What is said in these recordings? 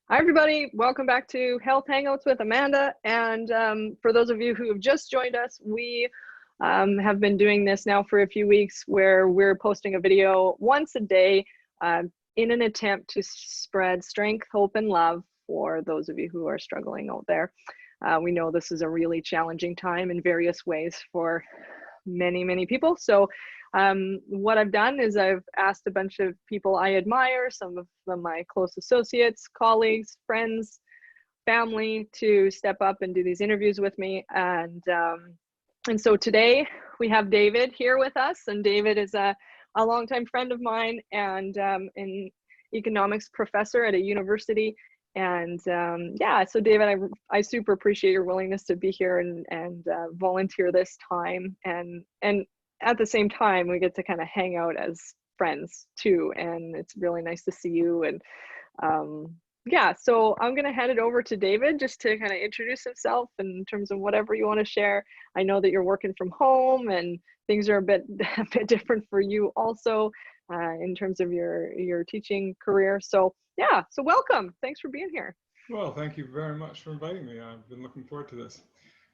Hi, everybody. Welcome back to Health Hangouts with Amanda. And for those of you who have just joined us, we have been doing this now for a few weeks where we're posting a video once a day in an attempt to spread strength, hope, and love for those of you who are struggling out there. We know this is a really challenging time in various ways for many people. So what I've done is I've asked a bunch of people I admire, some of my close associates, colleagues, friends, family, to step up and do these interviews with me. And so today we have David here with us, and David is a longtime friend of mine and an economics professor at a university. And yeah, so David, I super appreciate your willingness to be here and volunteer this time. And at the same time, we get to kind of hang out as friends too. And it's really nice to see you. And yeah, so I'm going to hand it over to David just to kind of introduce himself in terms of whatever you want to share. I know that you're working from home and things are a bit different for you also in terms of your teaching career. So yeah, so welcome. Thanks for being here. Well, thank you very much for inviting me. I've been looking forward to this.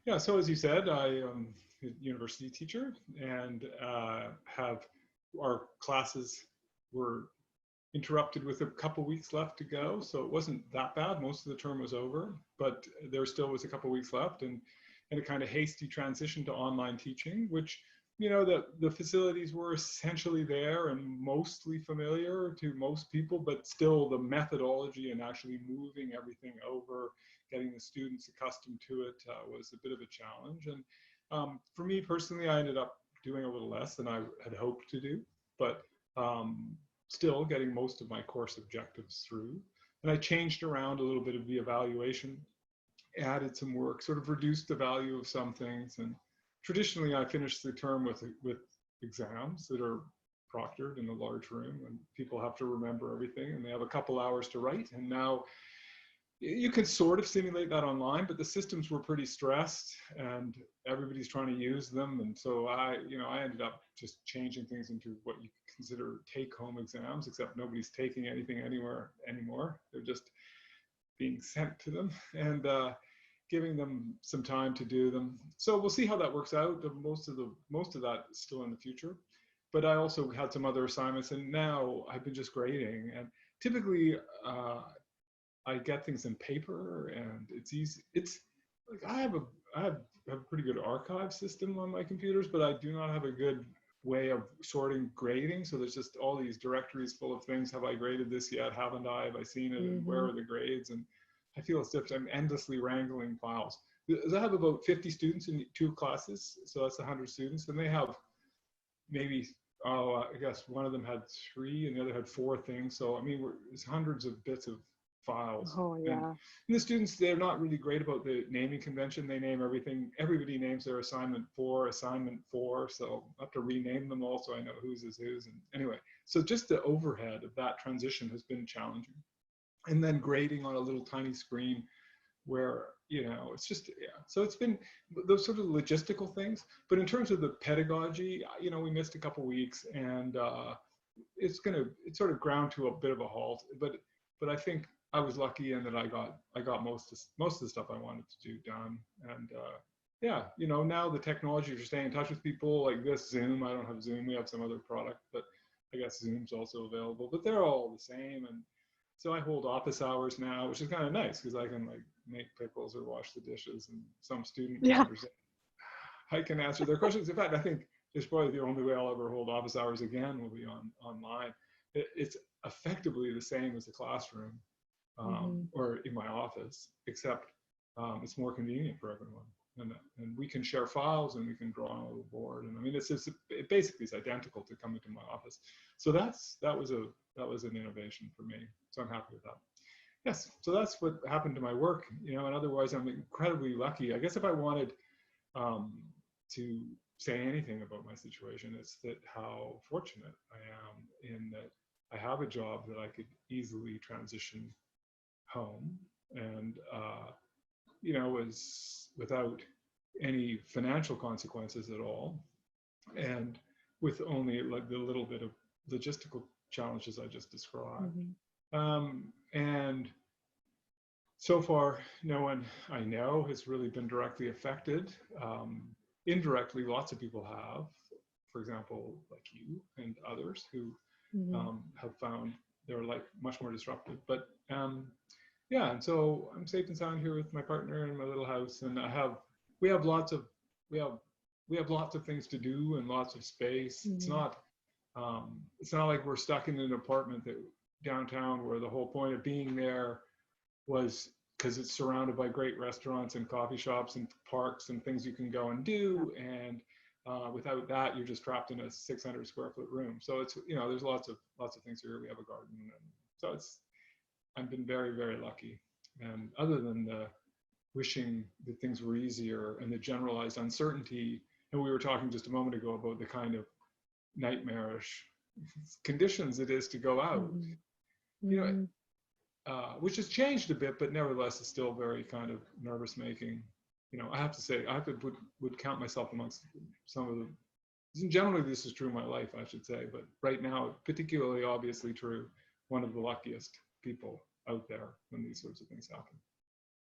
Yeah, so as you said, I am a university teacher and have our classes were interrupted with a couple weeks left to go. So it wasn't that bad. Most of the term was over, but there still was a couple weeks left and a kind of hasty transition to online teaching, which the facilities were essentially there and mostly familiar to most people, but still the methodology and actually moving everything over, getting the students accustomed to it was a bit of a challenge. And for me personally, I ended up doing a little less than I had hoped to do, but still getting most of my course objectives through. And I changed around a little bit of the evaluation, added some work, sort of reduced the value of some things. And traditionally, I finish the term with exams that are proctored in a large room, and people have to remember everything, and they have a couple hours to write. And now you can sort of simulate that online, but the systems were pretty stressed, and everybody's trying to use them. And so I ended up just changing things into what you consider take-home exams, except nobody's taking anything anywhere anymore. They're just being sent to them. And giving them some time to do them. So we'll see how that works out. Most of that is still in the future. But I also had some other assignments, and now I've been just grading. And typically, I get things in paper, and it's easy. It's like I have a pretty good archive system on my computers, but I do not have a good way of sorting grading. So there's just all these directories full of things. Have I graded this yet? Haven't I? Have I seen it? And where are the grades? And I feel as if I'm endlessly wrangling files. I have about 50 students in 2 classes, so that's 100 students, and they have maybe, I guess one of them had 3 and the other had 4 things. So I mean, it's hundreds of bits of files. Oh yeah. And the students, they're not really great about the naming convention. They name everything. Everybody names their assignment 4, so I have to rename them all so I know whose is whose. And anyway, so just the overhead of that transition has been challenging. And then grading on a little tiny screen where, it's just, yeah. So it's been those sort of logistical things. But in terms of the pedagogy, we missed a couple weeks, and it's sort of ground to a bit of a halt. But I think I was lucky in that I got most of the stuff I wanted to do done. And yeah, now the technology for staying in touch with people like this, Zoom. I don't have Zoom. We have some other product, but I guess Zoom's also available. But they're all the same. And so I hold office hours now, which is kind of nice because I can like make pickles or wash the dishes, and some student comes in. I can answer their questions. In fact, I think it's probably the only way I'll ever hold office hours again will be online. It's effectively the same as a classroom or in my office, except it's more convenient for everyone. And we can share files, and we can draw on a little board. And I mean, it basically is identical to coming to my office. So that was an innovation for me. So I'm happy with that. Yes, so that's what happened to my work, and otherwise I'm incredibly lucky. I guess if I wanted to say anything about my situation, it's that how fortunate I am in that I have a job that I could easily transition home, and was without any financial consequences at all, and with only like the little bit of logistical challenges I just described. And So far, no one I know has really been directly affected. Indirectly, lots of people have. For example, like you and others who Mhm. have found their life much more disrupted. But yeah, and so I'm safe and sound here with my partner in my little house, and we have lots of we have we have lots of things to do and lots of space. Mhm. It's not like we're stuck in an apartment that downtown where the whole point of being there was because it's surrounded by great restaurants and coffee shops and parks and things you can go and do. And without that, you're just trapped in a 600 square foot room. So it's, you know, there's lots of things here. We have a garden, and so I've been very, very lucky. And other than the wishing that things were easier and the generalized uncertainty, and we were talking just a moment ago about the kind of nightmarish conditions it is to go out. Mhm. You know, Mhm. which has changed a bit, but nevertheless is still very kind of nervous making. You know, I have to say, would count myself amongst some of the, generally this is true in my life, I should say, but right now, particularly obviously true, one of the luckiest people out there when these sorts of things happen.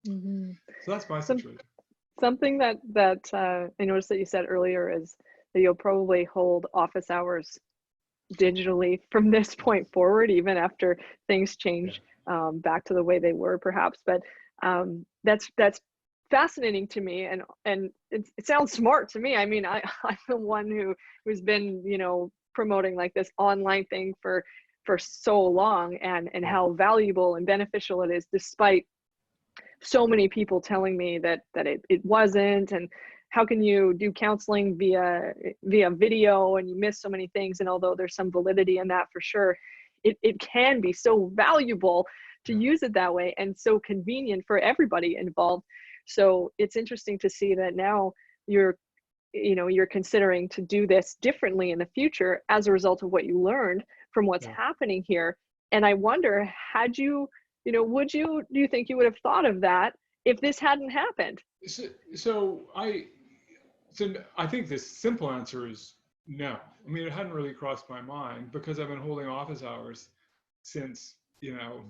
Mhm. So that's my Some situation. something that I noticed that you said earlier is that you'll probably hold office hours digitally from this point forward, even after things Yeah. change back to the way they were, perhaps. But that's fascinating to me, and it sounds smart to me. I mean, I'm the one who's been, you know, promoting like this online thing for so long, and Yeah. how valuable and beneficial it is, despite so many people telling me that it wasn't. And how can you do counseling via video and you miss so many things? And although there's some validity in that for sure, it can be so valuable to Yeah. use it that way, and so convenient for everybody involved. So it's interesting to see that now you're, you know, you're considering to do this differently in the future as a result of what you learned from what's Yeah. happening here. And I wonder, had you, you know, do you think you would have thought of that if this hadn't happened? So, so I, so I think the simple answer is no. I mean, it hadn't really crossed my mind because I've been holding office hours since, you know,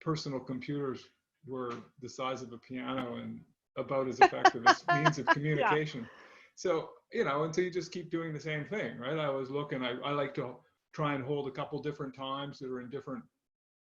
personal computers were the size of a piano and about as effective as means of Yeah. communication. So, you know, until you just keep doing the same thing, right? I was looking, I like to try and hold a couple different times that are in different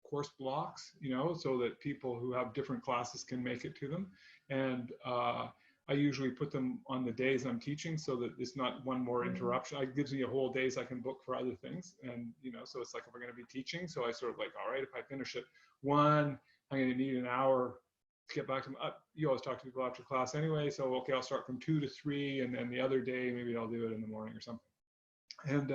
course blocks, you know, so that people who have different classes can make it to them. And I usually put them on the days I'm teaching so that it's not one more Mm, interruption. It gives me a whole days I can book for other things. And, you know, so it's like if we're going to be teaching, so I sort of like, all right, if I finish at 1, I'm going to need an hour to get back to you always talk to people after class anyway. So, okay, I'll start from 2 to 3. And then the other day, maybe I'll do it in the morning or something. And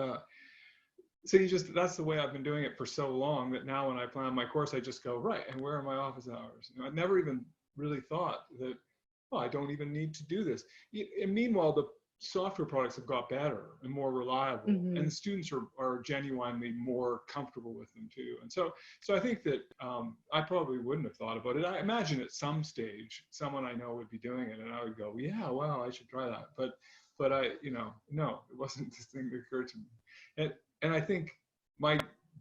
so you just, that's the way I've been doing it for so long that now when I plan my course, I just go, right, and where are my office hours? You know, I never even really thought that, oh, I don't even need to do this. And meanwhile, the software products have got better and more reliable, and the mhm, students are genuinely more comfortable with them too. And so I think that I probably wouldn't have thought about it. I imagine at some stage someone I know would be doing it, and I would go, yeah, well, I should try that. But I, you know, no, it wasn't this thing that occurred to me. And I think my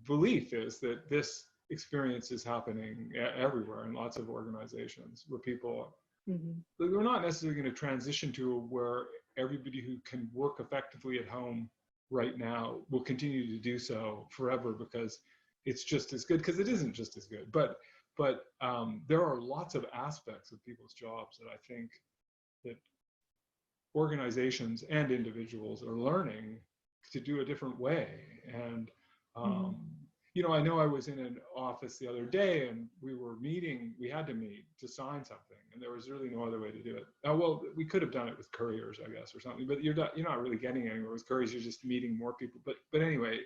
belief is that this experience is happening everywhere in lots of organizations where people, mhm, we're not necessarily going to transition to where everybody who can work effectively at home right now will continue to do so forever because it's just as good, because it isn't just as good. But there are lots of aspects of people's jobs that I think that organizations and individuals are learning to do a different way. And, mhm, um, you know, I know I was in an office the other day and we had to meet to sign something, and there was really no other way to do it. Well, we could have done it with couriers, I guess, or something, but you're not really getting anywhere with couriers. You're just meeting more people. But anyway,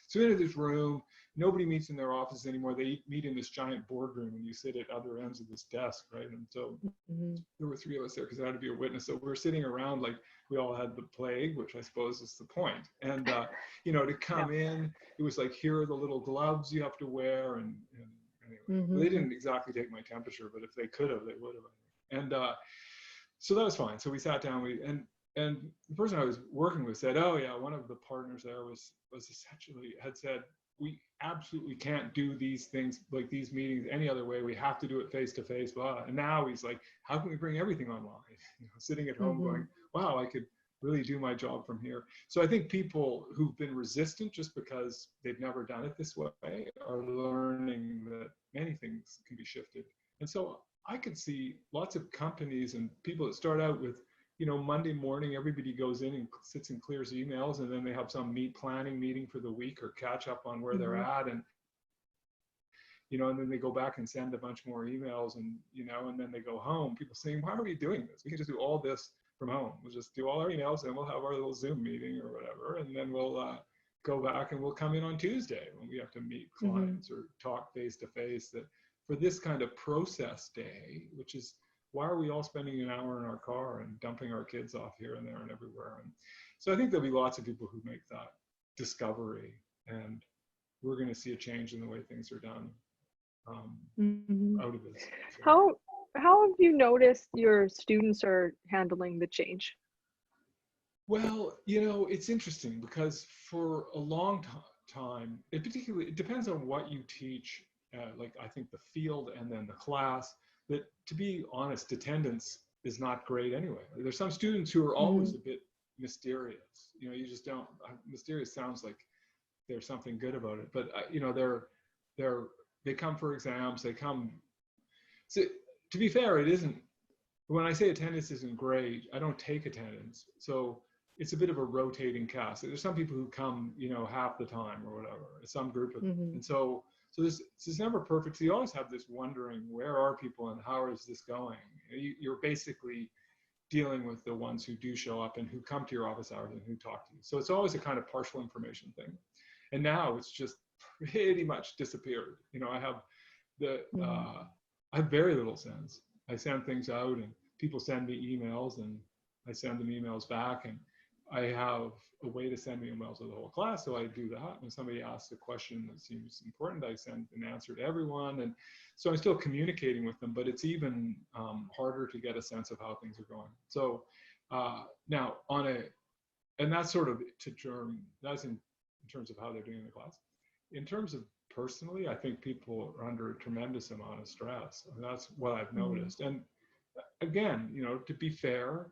so into this room, nobody meets in their office anymore. They meet in this giant boardroom, and you sit at other ends of this desk, right? And so mhm. there were 3 of us there because I had to be a witness. So we were sitting around like we all had the plague, which I suppose is the point. And, you know, to Yeah. come in, it was like, here are the little gloves you have to wear. And anyway, well, they Mhm, didn't exactly take my temperature, but if they could have, they would have. And so that was fine. So we sat down, and the person I was working with said, oh yeah, one of the partners there was essentially had said, we absolutely can't do these things, like these meetings, any other way. We have to do it face to face, blah. And now he's like, how can we bring everything online? Sitting at home going, wow, I could really do my job from here. So I think people who've been resistant just because they've never done it this way are learning that many things can be shifted. And so I could see lots of companies and people that start out with, Monday morning, everybody goes in and sits and clears emails, and then they have some planning meeting for the week or catch up on where they're at. And, and then they go back and send a bunch more emails, and, and then they go home. People saying, why are we doing this? We can just do all this from home. We'll just do all our emails, and we'll have our little Zoom meeting or whatever. And then we'll go back and we'll come in on Tuesday when we have to meet clients or talk face to face. That for this kind of process day, which is, why are we all spending an hour in our car and dumping our kids off here and there and everywhere? And so I think there'll be lots of people who make that discovery, and we're going to see a change in the way things are done out of this. So. How have you noticed your students are handling the change? Well, it's interesting because for a long time, it depends on what you teach, like I think the field and then the class, that to be honest, attendance is not great anyway. There's some students who are always a bit mysterious. You just don't, mysterious sounds like there's something good about it, but they come for exams, they come, so to be fair, it isn't, when I say attendance isn't great, I don't take attendance. So it's a bit of a rotating cast. There's some people who come, half the time or whatever, some group of them. And so this is never perfect. So you always have this wondering, where are people and how is this going? You're basically dealing with the ones who do show up and who come to your office hours and who talk to you. So it's always a kind of partial information thing. And now it's just pretty much disappeared. I have I have very little sense. I send things out and people send me emails and I send them emails back, and I have a way to send emails to the whole class. So I do that. When somebody asks a question that seems important, I send an answer to everyone. And so I'm still communicating with them, but it's even harder to get a sense of how things are going. So now and that's sort of that's in terms of how they're doing in the class. In terms of personally, I think people are under a tremendous amount of stress. And that's what I've noticed. And again, to be fair,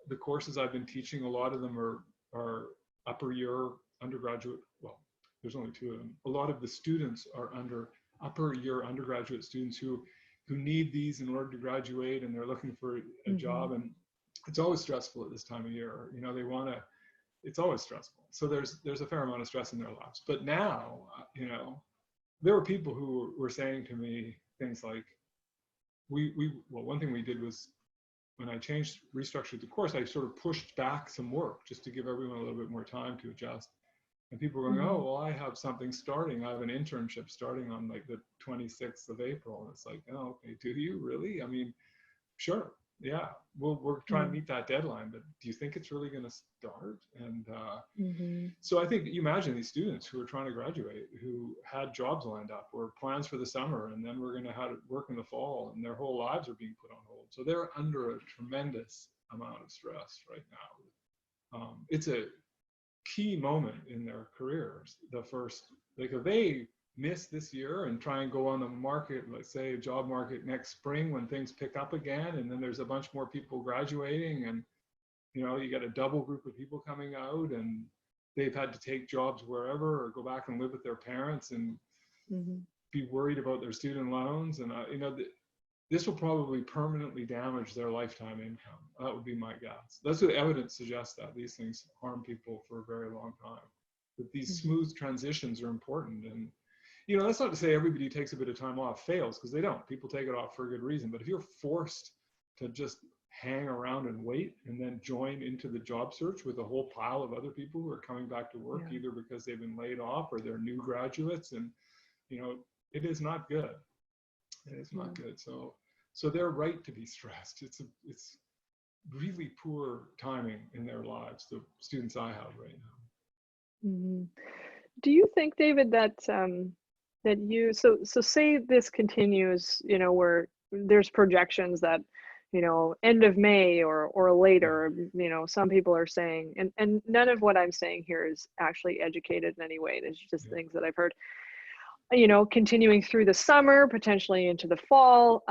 the courses I've been teaching, a lot of them are upper year undergraduate. Well, there's only 2 of them. A lot of the students are upper year undergraduate students who need these in order to graduate, and they're looking for a job. And it's always stressful at this time of year. It's always stressful. So there's a fair amount of stress in their lives. But now, there were people who were saying to me things like, one thing we did was, when I restructured the course, I sort of pushed back some work just to give everyone a little bit more time to adjust. And people were going, oh, well, I have something starting. I have an internship starting on like the 26th of April. And it's like, oh, okay, do you really? I mean, sure. Yeah, we're trying to meet that deadline, but do you think it's really going to start? And so I think you imagine these students who are trying to graduate, who had jobs lined up or plans for the summer, and then we're going to have to work in the fall, and their whole lives are being put on hold. So they're under a tremendous amount of stress right now. It's a key moment in their careers. If they miss this year and try and go on the market, let's say a job market next spring when things pick up again, and then there's a bunch more people graduating, and you get a double group of people coming out, and they've had to take jobs wherever or go back and live with their parents and be worried about their student loans, and this will probably permanently damage their lifetime income. That would be my guess. That's what the evidence suggests, that these things harm people for a very long time. That these smooth transitions are important. And that's not to say everybody who takes a bit of time off fails, because they don't. People take it off for a good reason. But if you're forced to just hang around and wait and then join into the job search with a whole pile of other people who are coming back to work, either because they've been laid off or they're new graduates, and it is not good. It is not good. So they're right to be stressed. It's really poor timing in their lives, the students I have right now. Do you think, David, that that so say this continues, where there's projections that end of May or later. Some people are saying, and none of what I'm saying here is actually educated in any way. There's just things that I've heard, continuing through the summer, potentially into the fall.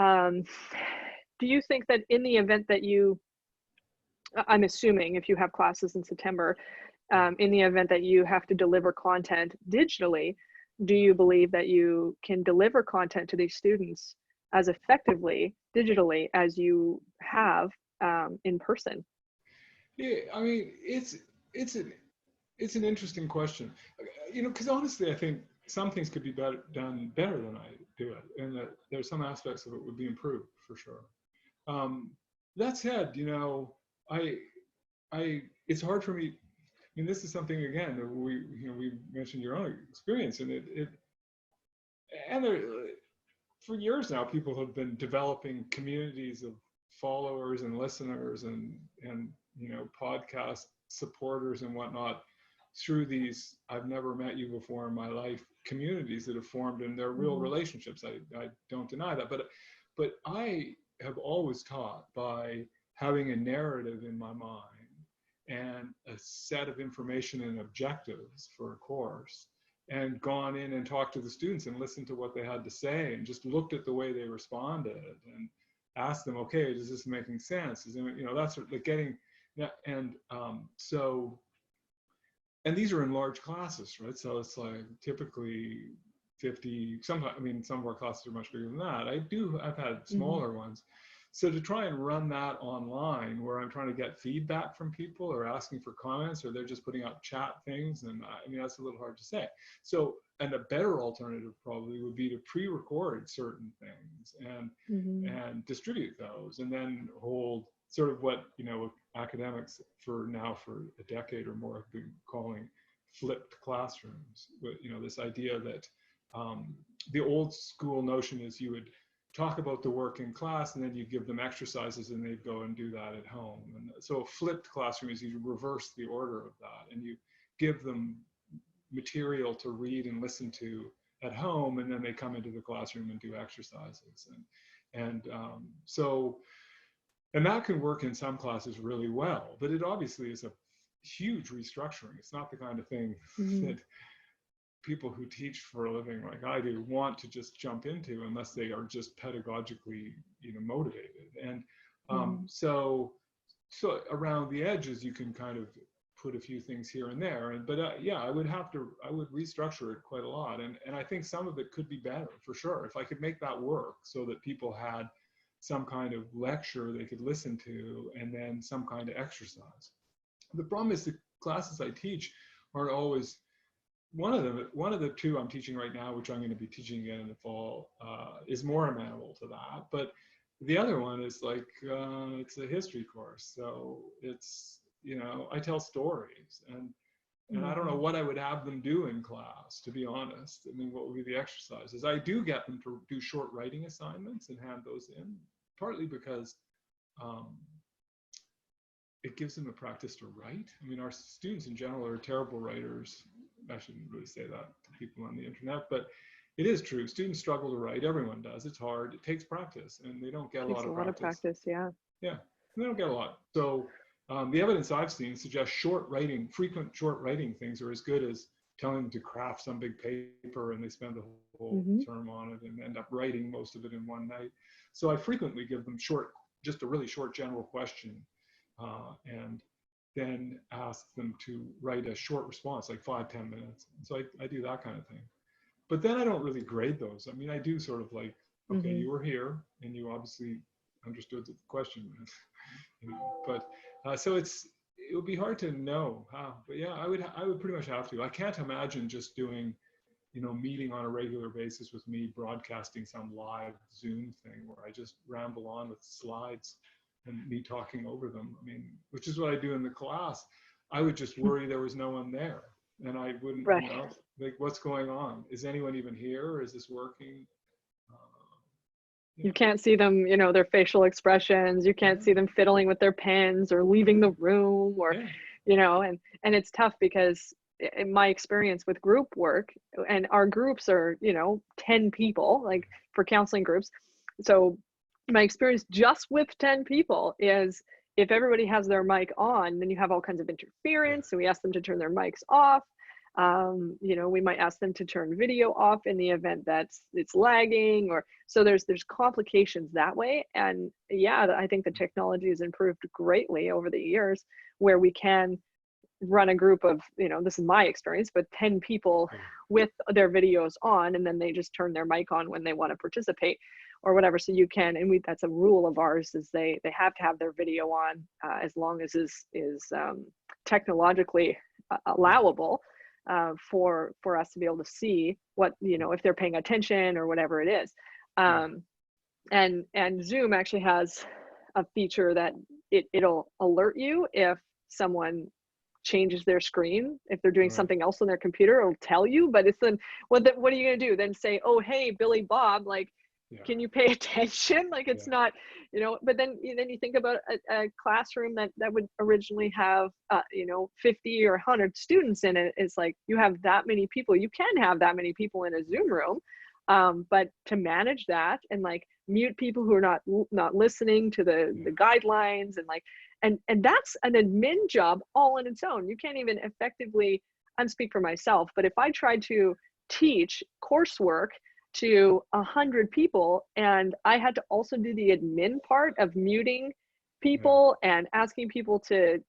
Do you think that in the event that I'm assuming if you have classes in September, in the event that you have to deliver content digitally, do you believe that you can deliver content to these students as effectively digitally as you have in person? Yeah, I mean, it's an interesting question, because honestly, I think some things could be done better than I do it, and that there's some aspects of it would be improved for sure. That said, it's hard for me. I mean, this is something again that we mentioned your own experience, and for years now, people have been developing communities of followers and listeners and podcast supporters and whatnot through these I've never met you before in my life communities that have formed, and they're real relationships. I don't deny that, but I have always taught by having a narrative in my mind and a set of information and objectives for a course, and gone in and talked to the students and listened to what they had to say and just looked at the way they responded and asked them, okay, is this making sense? Is it, that's like getting, and and these are in large classes, right? So it's like typically 50, some of our classes are much bigger than that. I've had smaller ones. So to try and run that online where I'm trying to get feedback from people or asking for comments, or they're just putting up chat things, and that's a little hard to say. So, and a better alternative probably would be to pre-record certain things and distribute those, and then hold sort of what, academics for a decade or more have been calling flipped classrooms. But, this idea that the old school notion is you would talk about the work in class, and then you give them exercises and they'd go and do that at home. And so a flipped classroom is you reverse the order of that, and you give them material to read and listen to at home, and then they come into the classroom and do exercises. And that can work in some classes really well, but it obviously is a huge restructuring. It's not the kind of thing that people who teach for a living like I do want to just jump into unless they are just pedagogically, motivated. And so around the edges, you can kind of put a few things here and there. But I would restructure it quite a lot. And I think some of it could be better for sure. If I could make that work so that people had some kind of lecture they could listen to and then some kind of exercise. The problem is the classes I teach aren't always, one of the two I'm teaching right now, which I'm going to be teaching again in the fall, is more amenable to that. But the other one is like, it's a history course. So it's, I tell stories, and I don't know what I would have them do in class, to be honest. I mean, what would be the exercises? I do get them to do short writing assignments and hand those in, partly because it gives them a practice to write. I mean, our students in general are terrible writers. I shouldn't really say that to people on the internet, but it is true. Students struggle to write. Everyone does. It's hard. It takes practice, and they don't get a lot of practice. Yeah. Yeah, they don't get a lot. So the evidence I've seen suggests frequent short writing things are as good as telling them to craft some big paper, and they spend the whole term on it and end up writing most of it in one night. So I frequently give them just a really short general question, and then ask them to write a short response, like 5-10 minutes. So I do that kind of thing. But then I don't really grade those. I mean, I do sort of like, okay, you were here and you obviously understood the question. But so it would be hard to know how. But yeah, I would pretty much have to. I can't imagine just doing, meeting on a regular basis with me broadcasting some live Zoom thing where I just ramble on with slides and me talking over them. I mean, which is what I do in the class. I would just worry there was no one there, and I wouldn't, like, what's going on? Is anyone even here? Is this working? You can't see them, their facial expressions. You can't see them fiddling with their pens or leaving the room, or, and it's tough because in my experience with group work, and our groups are, 10 people, like for counseling groups. So my experience just with 10 people is if everybody has their mic on, then you have all kinds of Yeah. interference. So we ask them to turn their mics off. We might ask them to turn video off in the event that it's lagging, or so there's complications that way. And yeah, I think the technology has improved greatly over the years, where we can run a group of, this is my experience, but 10 people Yeah. with their videos on, and then they just turn their mic on when they want to participate or whatever. So you can, and that's a rule of ours, is they have to have their video on, as long as is technologically allowable, for us to be able to see what, if they're paying attention or whatever it is. And Zoom actually has a feature that it'll alert you if someone changes their screen. If they're doing Right. something else on their computer, it'll tell you. But it's then what are you gonna do? Then say, oh hey, Billy Bob, like, Yeah. can you pay attention? Like, it's not, but then you think about a classroom that would originally have 50 or 100 students in it. It's like, you have that many people, you can have that many people in a Zoom room, but to manage that and like mute people who are not listening to the guidelines, and like, and that's an admin job all on its own. You can't even effectively, I speak for myself, but if I tried to teach coursework to 100 people and I had to also do the admin part of muting people and asking people to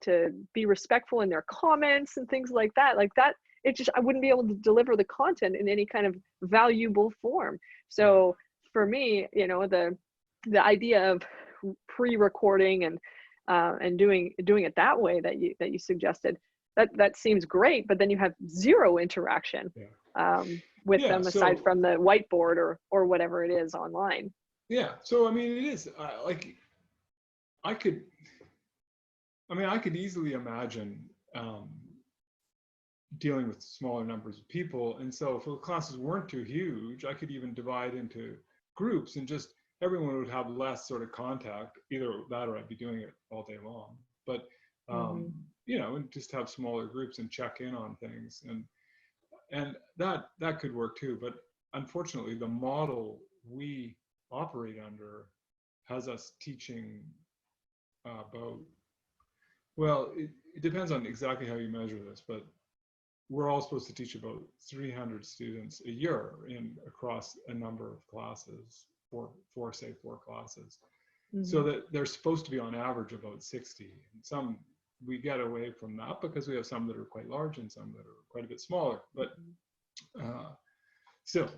be respectful in their comments and things like that, I wouldn't be able to deliver the content in any kind of valuable form. So for me, the idea of pre-recording and doing it that way that you suggested, that seems great, but then you have zero interaction with them aside from the whiteboard or whatever it is online. Yeah. So I mean, it is like I could easily imagine dealing with smaller numbers of people, and so if the classes weren't too huge, I could even divide into groups and just everyone would have less sort of contact. Either that or I'd be doing it all day long. But and just have smaller groups and check in on things, and that could work too. But unfortunately, the model we operate under has us teaching about, well, it depends on exactly how you measure this, but we're all supposed to teach about 300 students a year across a number of classes, four classes. So that they're supposed to be on average about 60. And some we get away from that because we have some that are quite large and some that are quite a bit smaller. But still,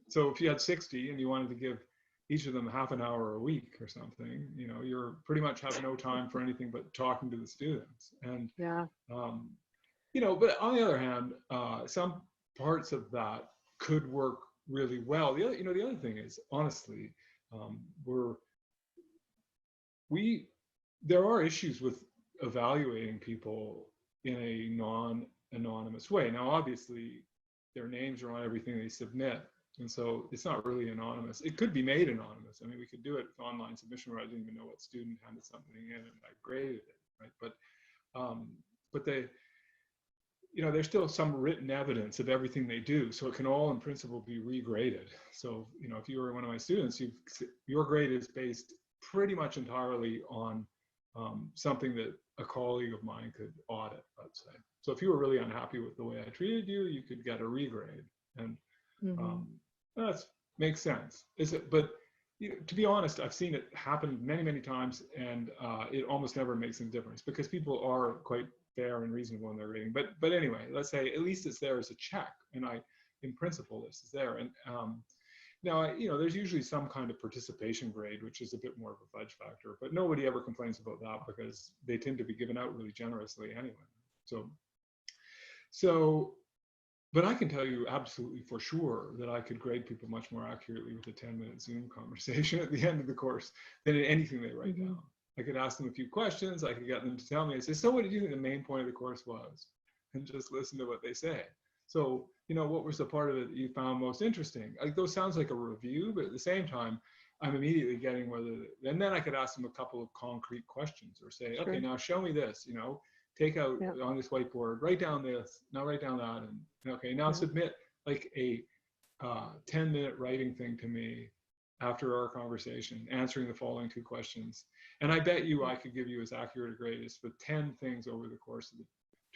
so if you had 60 and you wanted to give each of them half an hour a week or something, you're pretty much have no time for anything but talking to the students. And but on the other hand, some parts of that could work really well. The other thing is, honestly, there are issues with evaluating people in a non-anonymous way. Now, obviously, their names are on everything they submit, and so it's not really anonymous. It could be made anonymous. I mean, we could do it with online submission where I didn't even know what student handed something in and I graded it, right? But they, there's still some written evidence of everything they do, so it can all in principle be regraded. So if you were one of my students, your grade is based pretty much entirely on something that a colleague of mine could audit, let's say. So if you were really unhappy with the way I treated you, you could get a regrade, and that makes sense. But to be honest, I've seen it happen many, many times, and it almost never makes any difference because people are quite fair and reasonable in their rating. But anyway, let's say at least it's there as a check, and in principle, this is there. And now, there's usually some kind of participation grade, which is a bit more of a fudge factor, but nobody ever complains about that because they tend to be given out really generously anyway. But I can tell you absolutely for sure that I could grade people much more accurately with a 10-minute Zoom conversation at the end of the course than in anything they write down. I could ask them a few questions. I could get them to tell me. I say, so what did you think the main point of the course was? And just listen to what they say. So, what was the part of it that you found most interesting? Like, those sounds like a review, but at the same time, I'm immediately getting and then I could ask them a couple of concrete questions or say, okay, now show me this, take out on this whiteboard, write down this, now write down that. And okay, now submit like a 10-minute writing thing to me after our conversation, answering the following 2 questions. And I bet you I could give you as accurate a grade as with 10 things over the course of the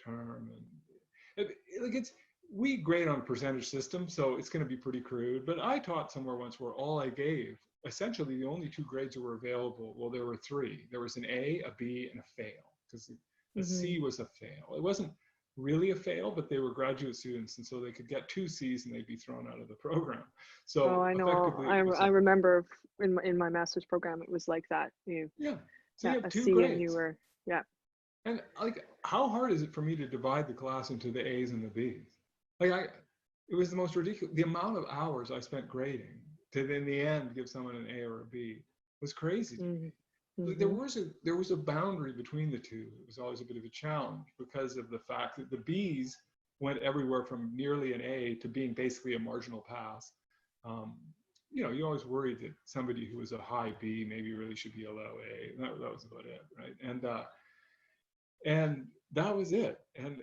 term. And we grade on a percentage system, so it's going to be pretty crude. But I taught somewhere once where all I gave, essentially the only 2 grades that were available, well, there were 3. There was an A, a B, and a fail, because the C was a fail. It wasn't really a fail, but they were graduate students, and so they could get 2 C's and they'd be thrown out of the program. So I know. effectively, I remember in my master's program, it was like that. So you have a 2 C grades. and you were, And like, how hard is it for me to divide the class into the A's and the B's? Like, it was the most ridiculous. The amount of hours I spent grading to, in the end, give someone an A or a B was crazy to me. Like, there was a boundary between the 2. It was always a bit of a challenge because of the fact that the B's went everywhere from nearly an A to being basically a marginal pass. You always worried that somebody who was a high B maybe really should be a low A. That was about it, right? And that was it. And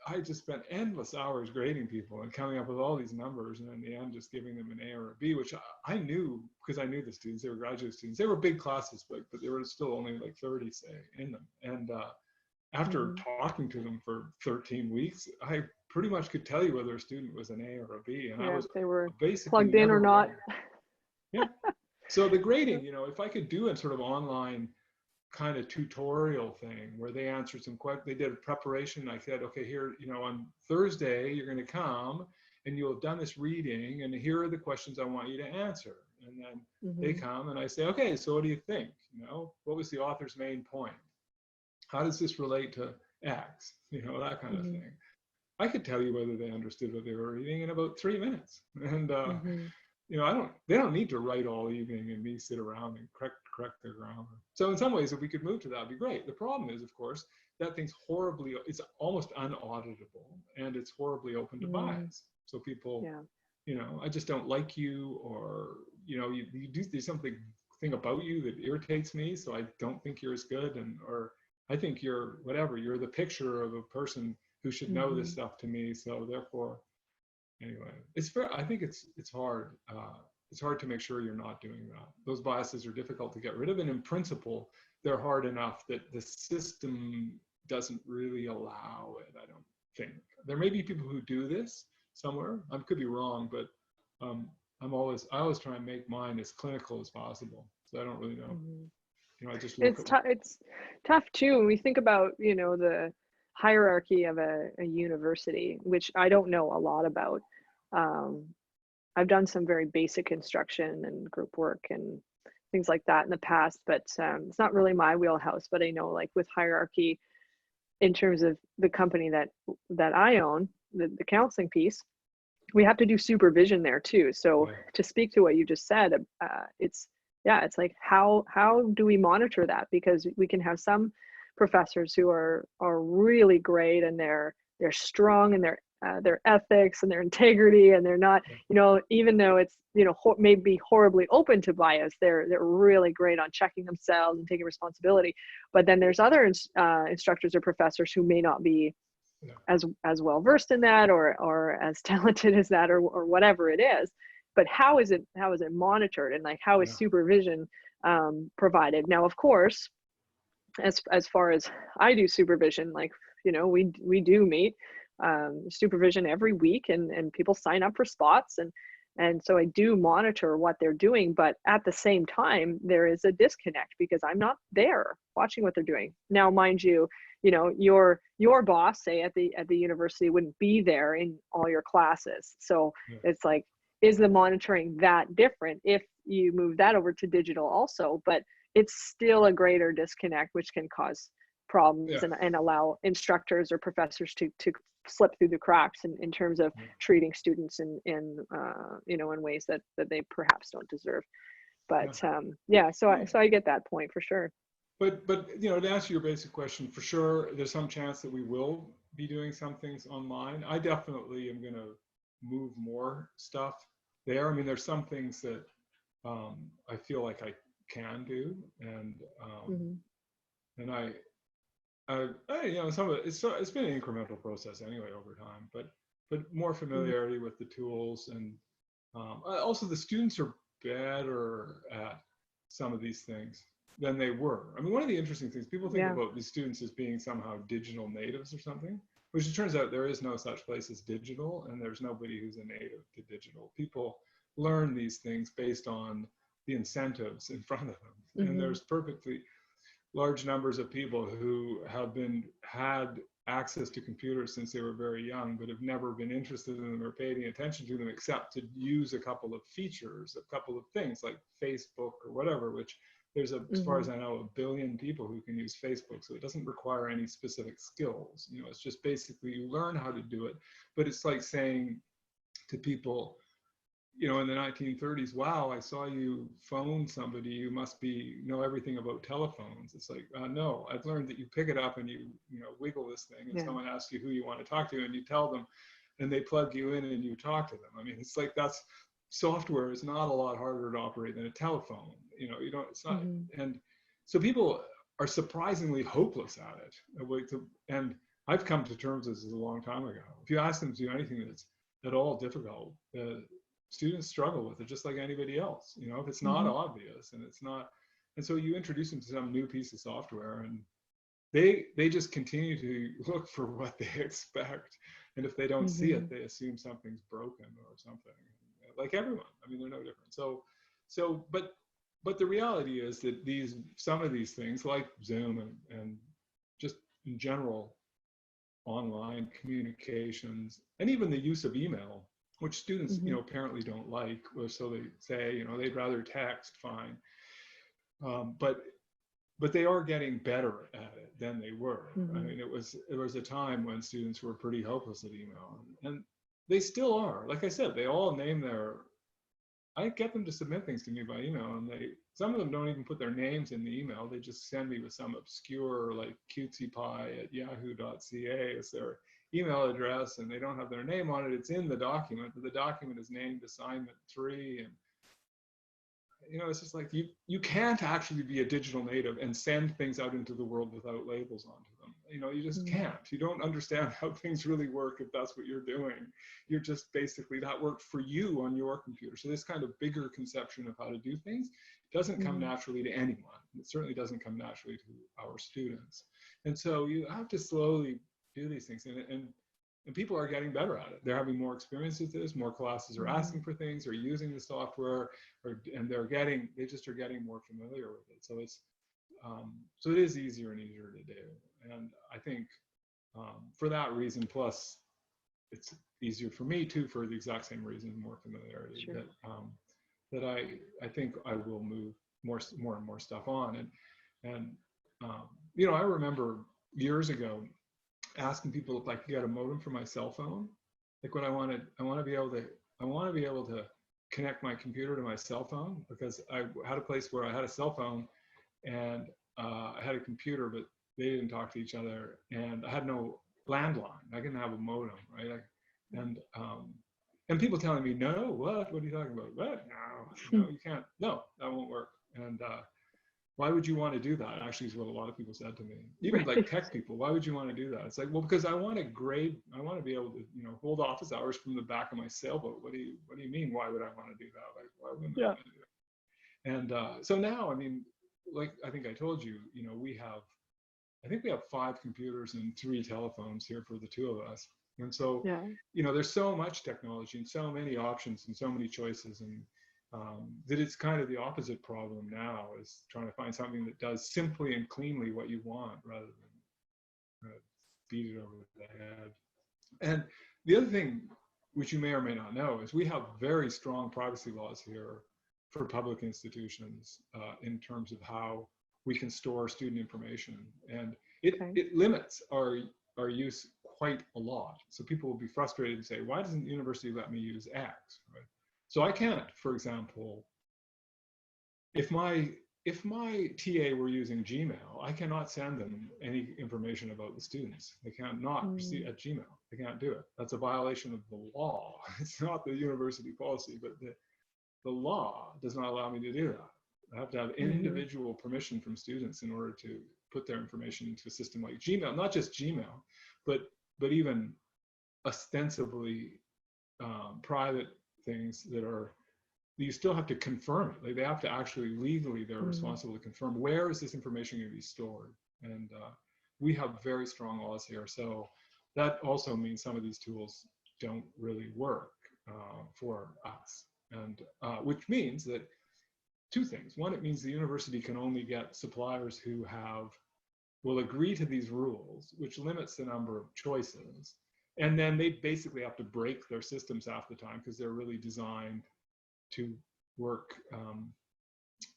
I just spent endless hours grading people and coming up with all these numbers, and in the end just giving them an A or a B, which I knew because I knew the students. They were graduate students. They were big classes, but there were still only like 30, say, in them. And after talking to them for 13 weeks, I pretty much could tell you whether a student was an A or a B. And I was they were basically plugged in or not. Yeah. So the grading, if I could do a sort of online kind of tutorial thing where they answered some questions, they did a preparation. I said, okay, here, on Thursday, you're going to come and you'll have done this reading, and here are the questions I want you to answer. And then they come and I say, okay, so what do you think? What was the author's main point? How does this relate to X? That kind of thing. I could tell you whether they understood what they were reading in about 3 minutes. And they don't need to write all evening and me sit around and correct their grammar. So in some ways, if we could move to that, it'd be great. The problem is, of course, that thing's it's almost unauditable, and it's horribly open to bias. So people, I just don't like you, or, you do there's something about you that irritates me, so I don't think you're as good, or I think you're whatever, you're the picture of a person who should know this stuff to me, so therefore, anyway, it's fair. I think it's hard. It's hard to make sure you're not doing that. Those biases are difficult to get rid of, and in principle, they're hard enough that the system doesn't really allow it, I don't think. There may be people who do this somewhere. I could be wrong, but I always try and make mine as clinical as possible. So I don't really know. I just look it's tough too when we think about the hierarchy of a university, which I don't know a lot about. I've done some very basic instruction and group work and things like that in the past, but it's not really my wheelhouse. But I know, like, with hierarchy in terms of the company that I own, the counseling piece, we have to do supervision there too. So to speak to what you just said, it's like, how do we monitor that? Because we can have some professors who are really great, and they're strong in their ethics and their integrity, and they're not, even though it's maybe horribly open to bias, they're really great on checking themselves and taking responsibility. But then there's other instructors or professors who may not be as well versed in that, or as talented as that, or whatever it is. But how is it monitored, and like, how is supervision provided? Now, of course, as far as I do supervision, like, we do meet supervision every week, and people sign up for spots, and so I do monitor what they're doing. But at the same time, there is a disconnect because I'm not there watching what they're doing. Now, mind you, your boss, say at the university, wouldn't be there in all your classes. So it's like, is the monitoring that different if you move that over to digital also? But it's still a greater disconnect, which can cause problems and allow instructors or professors to slip through the cracks in terms of treating students in ways that they perhaps don't deserve. But so I get that point for sure. But to answer your basic question, for sure, there's some chance that we will be doing some things online. I definitely am going to move more stuff there. I mean, there's some things that I feel like I can do, and some of it, it's been an incremental process anyway over time, but more familiarity with the tools, and also the students are better at some of these things than they were. I mean, one of the interesting things, people think about these students as being somehow digital natives or something, which it turns out there is no such place as digital, and there's nobody who's a native to digital. People learn these things based on the incentives in front of them. And there's perfectly large numbers of people who have had access to computers since they were very young, but have never been interested in them or paid any attention to them except to use a couple of features, a couple of things like Facebook or whatever, which there's as far as I know, 1 billion people who can use Facebook. So it doesn't require any specific skills. You know, it's just basically you learn how to do it. But it's like saying to people, you know, in the 1930s, wow, I saw you phone somebody, you must know everything about telephones. It's like, no, I've learned that you pick it up and you wiggle this thing and someone asks you who you want to talk to and you tell them and they plug you in and you talk to them. I mean, it's like software is not a lot harder to operate than a telephone. You know, it's not, and so people are surprisingly hopeless at it. And I've come to terms with this a long time ago. If you ask them to do anything that's at all difficult, students struggle with it just like anybody else. You know, if it's not obvious and it's not, and so you introduce them to some new piece of software and they just continue to look for what they expect. And if they don't see it, they assume something's broken or something. Like everyone, I mean, they're no different. But the reality is that some of these things like Zoom and just in general online communications and even the use of email, which students, you know, apparently don't like, or so they say, you know, they'd rather text, fine. But they are getting better at it than they were. I mean, it was a time when students were pretty hopeless at email, and they still are. Like I said, they all name I get them to submit things to me by email, and some of them don't even put their names in the email. They just send me with some obscure, like cutesiePie@yahoo.ca as their email address, and they don't have their name on it. It's in the document, but the document is named assignment 3. And you know, it's just like you can't actually be a digital native and send things out into the world without labels onto them. You know, you just can't. You don't understand how things really work if that's what you're doing. You're just basically, that worked for you on your computer. So this kind of bigger conception of how to do things doesn't come naturally to anyone. It certainly doesn't come naturally to our students. And so you have to slowly do these things. And people are getting better at it. They're having more experience with this. More classes are asking for things, or using the software, and they just are getting more familiar with it. So so it is easier and easier to do. And I think for that reason, plus it's easier for me too, for the exact same reason, more familiarity, that I think I will move more and more stuff on. And you know, I remember years ago asking people if I could get a modem for my cell phone. Like what I want to be able to connect my computer to my cell phone, because I had a place where I had a cell phone and I had a computer, but they didn't talk to each other, and I had no landline. I didn't have a modem, right? And people telling me, no, what are you talking about? What? No, you can't. No, that won't work. And why would you want to do that? Actually, is what a lot of people said to me. Even like tech people, why would you want to do that? It's like, well, because I want to be able to, you know, hold office hours from the back of my sailboat. What do you mean? Why would I want to do that? Like, why wouldn't I want to do that? And so now, I mean, like I think I told you, you know, I think we have 5 computers and 3 telephones here for the 2 of us. And so, you know, there's so much technology and so many options and so many choices, and that it's kind of the opposite problem now, is trying to find something that does simply and cleanly what you want rather than beat it over the head. And the other thing, which you may or may not know, is we have very strong privacy laws here for public institutions in terms of how we can store student information. And it limits our use quite a lot. So people will be frustrated and say, why doesn't the university let me use X, right? So I can't, for example, if my TA were using Gmail, I cannot send them any information about the students. They can't not proceed at Gmail. They can't do it. That's a violation of the law. It's not the university policy, but the law does not allow me to do that. I have to have individual permission from students in order to put their information into a system like Gmail, not just Gmail, but even ostensibly private things that are, you still have to confirm it. Like they have to actually legally, they're responsible to confirm where is this information going to be stored. And we have very strong laws here. So that also means some of these tools don't really work for us. And which means that two things. One, it means the university can only get suppliers who will agree to these rules, which limits the number of choices. And then they basically have to break their systems half the time because they're really designed to work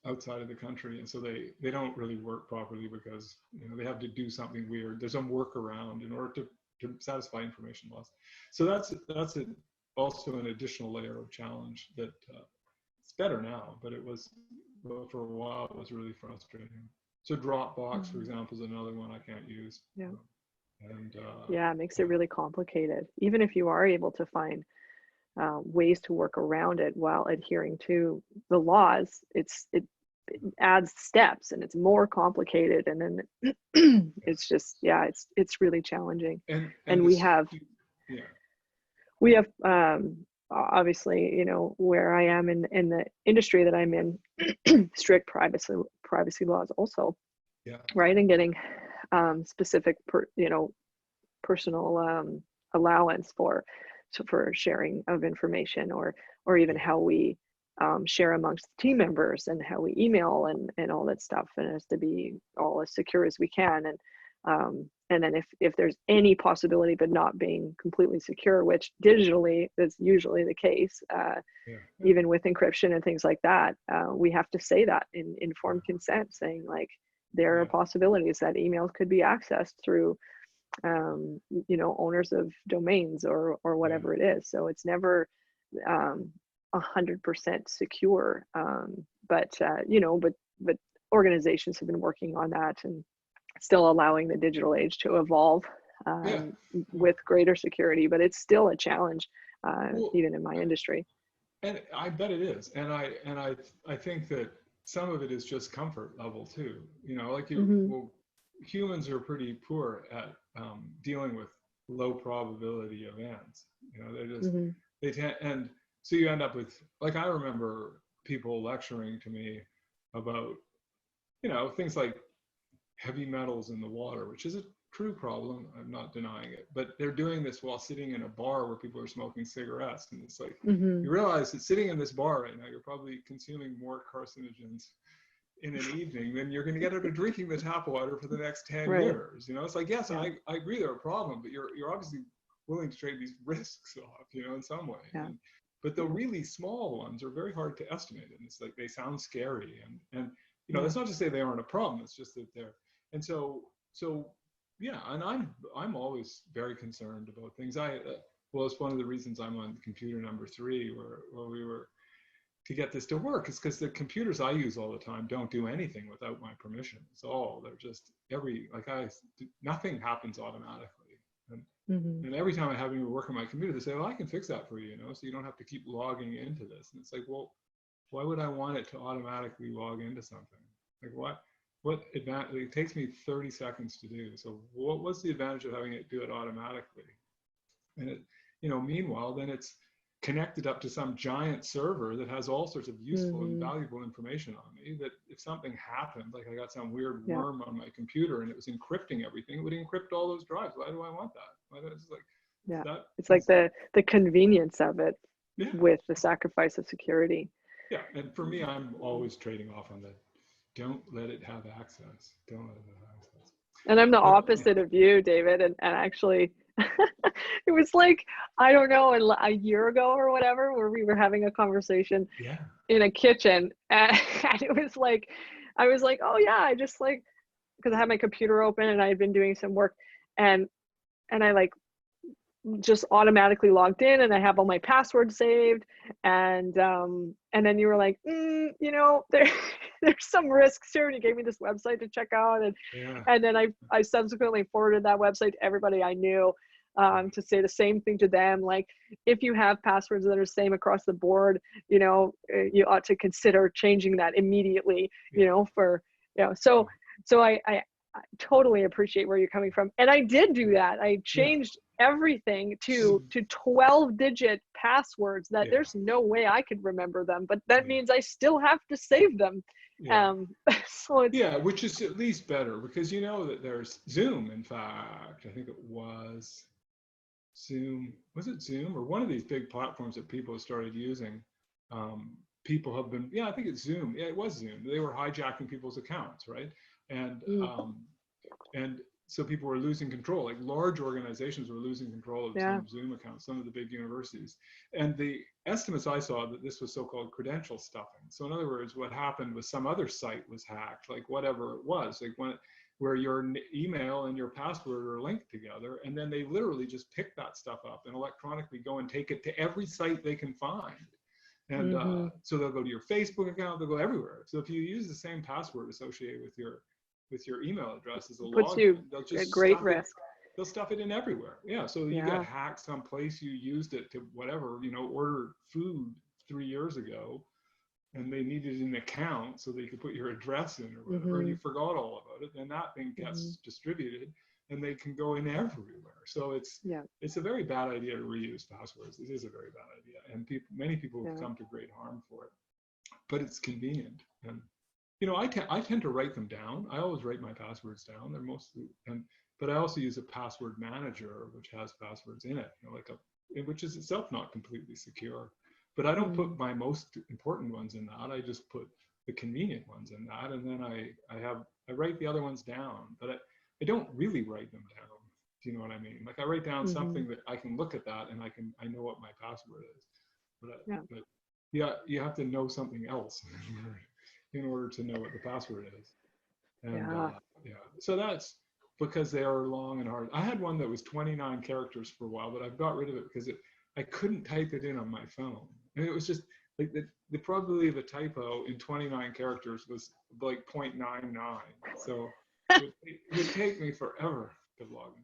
outside of the country. And so they don't really work properly because they have to do something weird. There's some workaround in order to satisfy information laws. So that's also an additional layer of challenge that it's better now, but for a while it was really frustrating. So Dropbox, for example, is another one I can't use. Yeah. And yeah, it makes it really complicated. Even if you are able to find ways to work around it while adhering to the laws, it adds steps and it's more complicated, and then it's just, yeah, it's really challenging. And we have obviously, where I am in the industry that I'm in, strict privacy laws also, right? And getting specific personal allowance for sharing of information, or even how we share amongst team members and how we email and all that stuff, and it has to be all as secure as we can. And then if there's any possibility but not being completely secure, which digitally is usually the case, even with encryption and things like that, we have to say that in informed consent, saying like there are possibilities that emails could be accessed through owners of domains or whatever it is. So it's never 100% secure, but organizations have been working on that and still allowing the digital age to evolve with greater security, but it's still a challenge, even in my industry. And I bet it is. And I think that some of it is just comfort level too. Humans are pretty poor at dealing with low probability events. They just they tend, and so you end up with, like, I remember people lecturing to me about things like heavy metals in the water, which is a true problem. I'm not denying it, but they're doing this while sitting in a bar where people are smoking cigarettes, and it's like you realize that sitting in this bar right now, you're probably consuming more carcinogens in an evening than you're going to get out of drinking the tap water for the next 10 years. It's like, yes, I agree they're a problem, but you're obviously willing to trade these risks off, in some way. But the really small ones are very hard to estimate, and it's like they sound scary, and that's not to say they aren't a problem. It's just that they're, and so yeah. And I'm always very concerned about things. It's one of the reasons I'm on computer number 3, where we were to get this to work, is because the computers I use all the time don't do anything without my permission. They're just nothing happens automatically. And every time I have anyone work on my computer, they say, well, I can fix that for you, so you don't have to keep logging into this. And it's like, well, why would I want it to automatically log into something? Like what advantage? It takes me 30 seconds to do. So what's the advantage of having it do it automatically? And meanwhile, then it's connected up to some giant server that has all sorts of useful and valuable information on me, that if something happened, like I got some weird worm on my computer and it was encrypting everything, it would encrypt all those drives. Why do I want that? It's like the convenience of it with the sacrifice of security. Yeah, and for me, I'm always trading off on that. Don't let it have access. Don't let it have access. And I'm the opposite of you, David. And actually, it was like, I don't know, a year ago or whatever, where we were having a conversation in a kitchen. And it was like, I was like, oh yeah, I just like, because I had my computer open and I had been doing some work, and I like just automatically logged in and I have all my passwords saved. And then you were like, there's some risks here, and you gave me this website to check out, and then I subsequently forwarded that website to everybody I knew, to say the same thing to them, like, if you have passwords that are the same across the board, you ought to consider changing that immediately, so totally appreciate where you're coming from. And I did do that. I changed everything to 12-digit passwords that there's no way I could remember them, but that means I still have to save them. So it's, which is at least better, because you know that there's Zoom, in fact, I think it was Zoom, was it Zoom or one of these big platforms that people have started using? People have been, I think it's Zoom. Yeah, it was Zoom. They were hijacking people's accounts, right? And so people were losing control. Like large organizations were losing control of some Zoom accounts, some of the big universities. And the estimates I saw that this was so-called credential stuffing. So in other words, what happened was some other site was hacked, like whatever it was, like where your email and your password are linked together, and then they literally just pick that stuff up and electronically go and take it to every site they can find. And so they'll go to your Facebook account, they'll go everywhere. So if you use the same password associated with your email address as a login, they'll just great risk. They'll stuff it in everywhere. So you get hacked someplace, you used it to whatever, order food 3 years ago, and they needed an account so they could put your address in or whatever, and you forgot all about it, then that thing gets distributed and they can go in everywhere. So it's a very bad idea to reuse passwords. It is a very bad idea, and many people have come to great harm for it. But it's convenient, and I tend to write them down. I always write my passwords down. They're mostly, but I also use a password manager which has passwords in it, which is itself not completely secure. But I don't put my most important ones in that. I just put the convenient ones in that, and then I write the other ones down. But I don't really write them down. Do you know what I mean? Like I write down something that I can look at that and I know what my password is. But you have to know something else in order to know what the password is. And so that's because they are long and hard. I had one that was 29 characters for a while, but I've got rid of it because I couldn't type it in on my phone. And it was just like the probability of a typo in 29 characters was like 0.99. So it would take me forever to log in.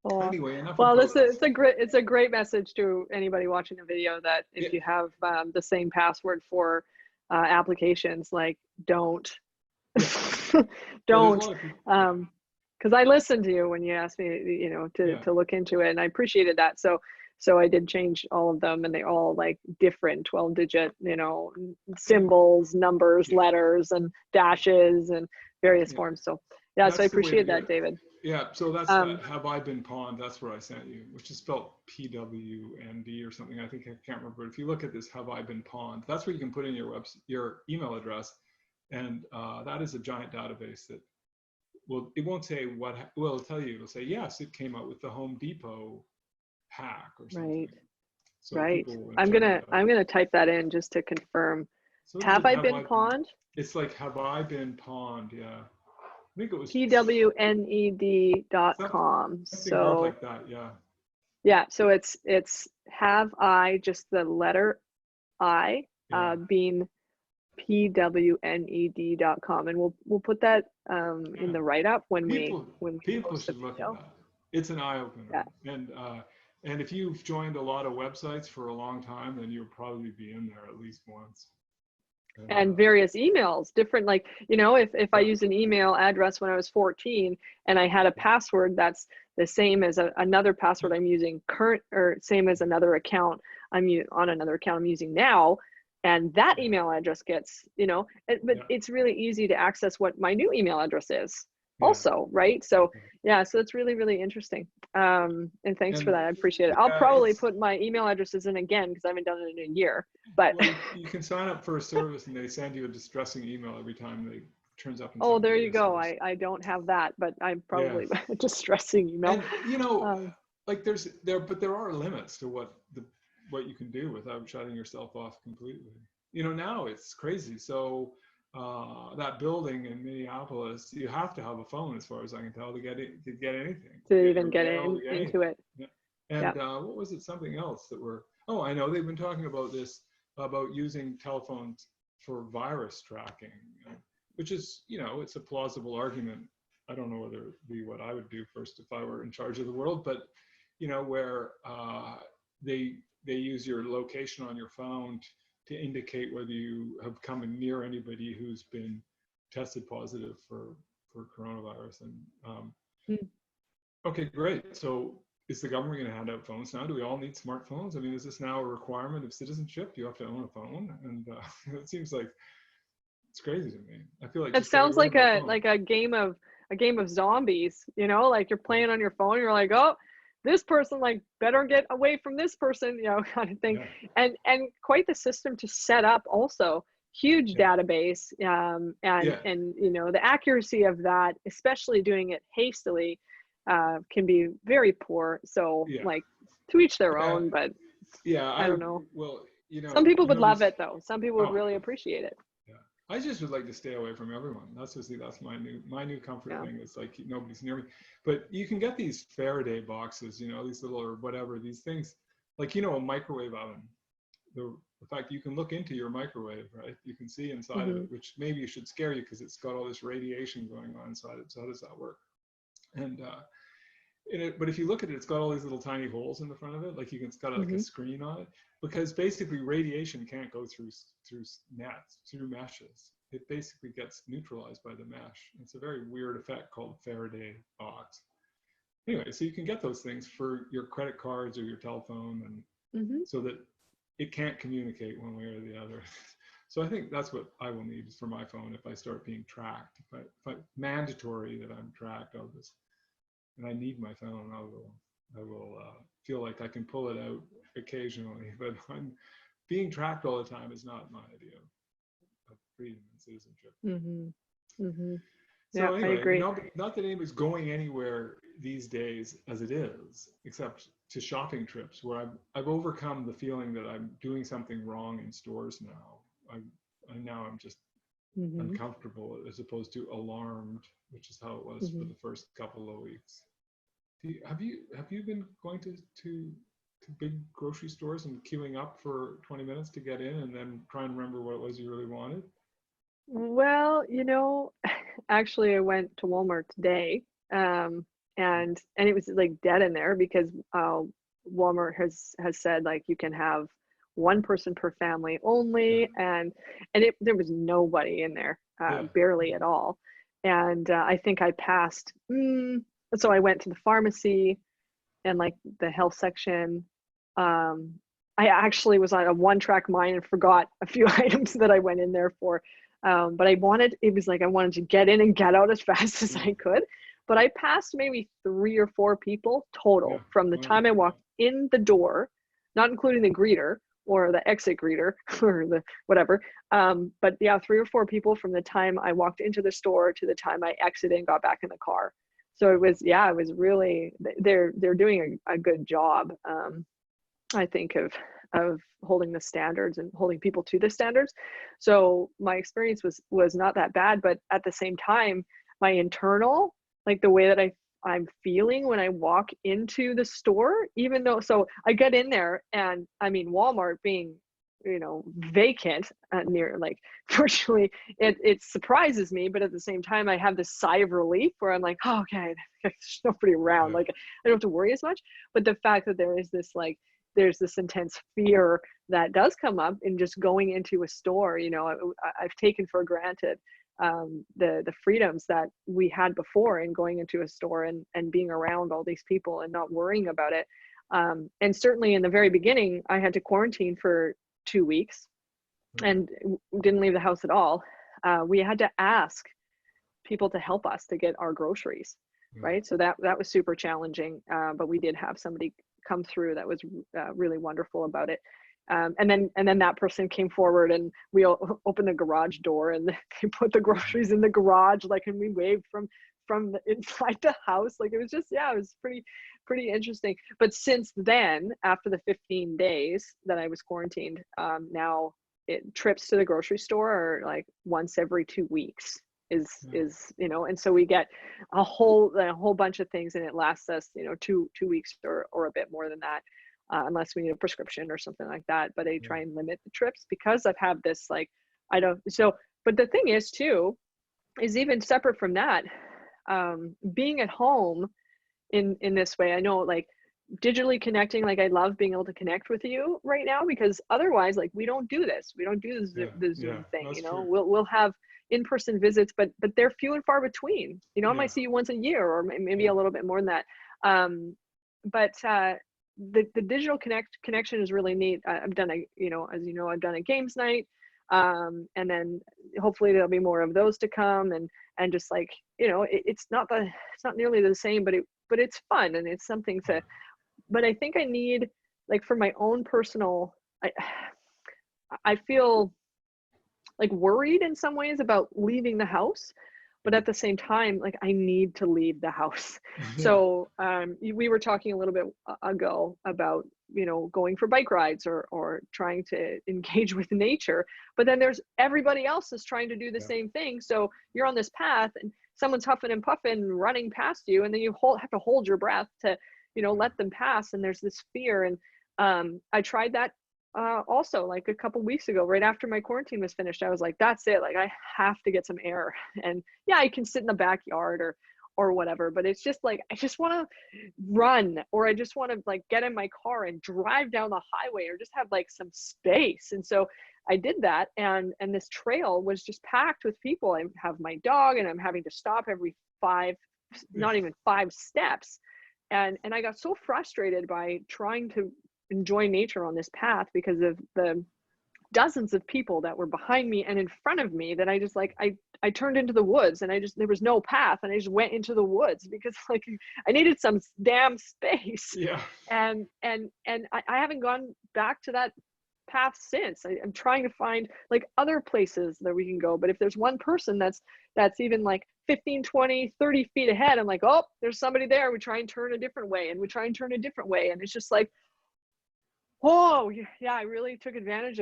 Oh. Anyway, enough. Well, it's a great message to anybody watching the video that if you have the same password for applications, like don't because I listened to you when you asked me, to look into it, and I appreciated that. So I did change all of them, and they all like different 12-digit, symbols, numbers, letters, and dashes, and various forms. So so I appreciate that, David. So that's Have I Been Pawned? That's what I sent you, which is spelled PWND or something. I can't remember. If you look at this, Have I Been Pawned? That's where you can put in your email address, and that is a giant database that it won't say what. Well, it'll tell you. It'll say yes, it came out with the Home Depot hack or something. Right. I'm gonna type that in just to confirm. So have I been pawned? It's like Have I Been Pawned? Yeah. I think it was pwned.com. So like that, so it's have I, just the letter I, been pwned.com, and we'll put that in the write-up when people post should look at that. It's an eye-opener. And if you've joined a lot of websites for a long time, then you'll probably be in there at least once. And various emails, different, like, if I used an email address when I was 14 and I had a password that's the same as another password I'm using current, or same as another account on another account I'm using now, and that email address gets, but it's really easy to access what my new email address is also, right? So so it's really, really interesting. And thanks for that. I appreciate it. I'll probably put my email addresses in again because I haven't done it in a year. But you can sign up for a service and they send you a distressing email every time they turns up. Oh, there you go. I don't have that, but I'm probably a distressing email. And, like there are limits to what you can do without shutting yourself off completely. Now it's crazy. So that building in Minneapolis, you have to have a phone, as far as I can tell, to get anything. To even get into it. And what was it? Something else that I know they've been talking about this, about using telephones for virus tracking, which is, it's a plausible argument. I don't know whether it'd be what I would do first if I were in charge of the world, but where they use your location on your phone to indicate whether you have come near anybody who's been tested positive for coronavirus. And Mm. okay, great. So is the government going to hand out phones now? Do we all need smartphones? I mean, is this now a requirement of citizenship? You have to own a phone, and it seems like it's crazy to me. I feel like It just get sounds rid of my phone. like a game of zombies, you know, like you're playing on your phone, you're like, oh, this person like better get away from this person, you know, kind of thing. Yeah, And quite the system to set up also. Huge yeah, database, yeah, and you know, the accuracy of that, especially doing it hastily, can be very poor. So yeah, like, to each their yeah, own, but yeah. I don't know. Well, Some people would love these. it though. Some people would Oh, really appreciate it. yeah. I just would like to stay away from everyone. That's my new comfort Yeah. thing. It's like nobody's near me. But you can get these Faraday boxes, these little or whatever, these things, like a microwave oven. The fact you can look into your microwave, right? You can see inside of Hmm. it, which maybe should scare you because it's got all this radiation going on inside it. So how does that work? And but if you look at it, it's got all these little tiny holes in the front of it. Like it's got like a Hmm. screen on it, because basically radiation can't go through nets, through meshes. It basically gets neutralized by the mesh. It's a very weird effect called Faraday box. Anyway, so you can get those things for your credit cards or your telephone, and Hmm. so that it can't communicate one way or the other. So I think that's what I will need for my phone if I start being tracked. If I mandatory that I'm tracked, and I need my phone, I will feel like I can pull it out occasionally. But being tracked all the time is not my idea of freedom and citizenship. Hmm. Hmm. Yeah, So I anyway, agree. not that anybody's going anywhere these days as it is, except to shopping trips, where I've overcome the feeling that I'm doing something wrong in stores now. I'm just Hmm. uncomfortable as opposed to alarmed, which is how it was for Hmm. the first couple of weeks. Have you been going to big grocery stores and queuing up for 20 minutes to get in and then try and remember what it was you really wanted? Well, you know, actually, I went to Walmart today, and it was like dead in there because Walmart has said like you can have one person per family Yeah, only, and there was nobody in there, yeah, barely at all, and I think I passed. So I went to the pharmacy and like the health section. Um, I actually was on a one-track mind and forgot a few items that I went in there for. But it was like I wanted to get in and get out as fast as mm, I could. But I passed maybe 3 or 4 people yeah. total from the Oh time my I God. walked in the door, not including the greeter or the exit greeter or the whatever. But yeah, 3 or 4 people from the time I walked into the store to the time I exited and got back in the car. So it Wow. was, yeah, it was really, they're doing a good job, I think, of holding the standards and holding people to the standards. So my experience was not that bad, but at the same time, my internal, like the way that I'm feeling when I walk into the store, even though, so I get in there and I mean, Walmart being, you know, vacant, near like virtually, it surprises me, but at the same time I have this sigh of relief where I'm like, oh, okay, there's nobody around, Yeah, like I don't have to worry as much. But the fact that there's this intense fear that does come up in just going into a store, you know, I've taken for granted the freedoms that we had before in going into a store and being around all these people and not worrying about it. And certainly in the very beginning, I had to quarantine for 2 weeks right. and didn't leave the house at all. We had to ask people to help us to get our groceries, Yeah, right? So that was super challenging, but we did have somebody come through that was really wonderful about it. And then that person came forward and we opened the garage door and they put the wow. groceries in the garage, like, and we waved from the inside the house. Like it was just, yeah, it was pretty interesting. But since then, after the 15 days that I was quarantined, now trips to the grocery store are like once every 2 weeks Yeah, is, you know, and so we get a whole bunch of things and it lasts us, you know, two weeks or a bit more than that, unless we need a prescription or something like that. But I yeah, try and limit the trips because I've had this, like, I don't, so, but the thing is too, is even separate from that, being at home in this way, I know, like, digitally connecting, like I love being able to connect with you right now, because otherwise, like, we don't do this. We don't do Yeah, the yeah, Zoom thing, that's you know. true. We'll have in-person visits, but they're few and far between. You know, I Yeah, might see you once a year, or maybe yeah, a little bit more than that. But the digital connection is really neat. I've done a, you know, as you know, I've done a games night, and then hopefully there'll be more of those to come, and just like, you know, it's not nearly the same, but it's fun, and it's something yeah, to. But I think I need, like, for my own personal, I I feel like worried in some ways about leaving the house, but at the same time, like, I need to leave the house. yeah, So we were talking a little bit ago about, you know, going for bike rides, or trying to engage with nature, but then there's everybody else is trying to do the yeah, same thing. So you're on this path, and someone's huffing and puffing running past you, and then you have to hold your breath to, you know, yeah, let them pass, and there's this fear. And I tried that also, like, a couple weeks ago, right after my quarantine was finished. I was like, that's it, like, I have to get some air. And yeah, I can sit in the backyard, or whatever, but it's just like, I just want to run, or I just want to, like, get in my car and drive down the highway, or just have, like, some space. And so I did that, and this trail was just packed with people. I have my dog, and I'm having to stop every five, yeah, not even 5 steps. And I got so frustrated by trying to enjoy nature on this path, because of the dozens of people that were behind me and in front of me, that I just, like, I turned into the woods, and there was no path, and I just went into the woods, because like, I needed some damn space. yeah, And I haven't gone back to that path since. I'm trying to find, like, other places that we can go, but if there's one person that's even like 15, 20, 30 feet ahead, I'm like, oh, there's somebody there. We try and turn a different way, and we try and turn a different way, and it's just like, oh, yeah, I really took advantage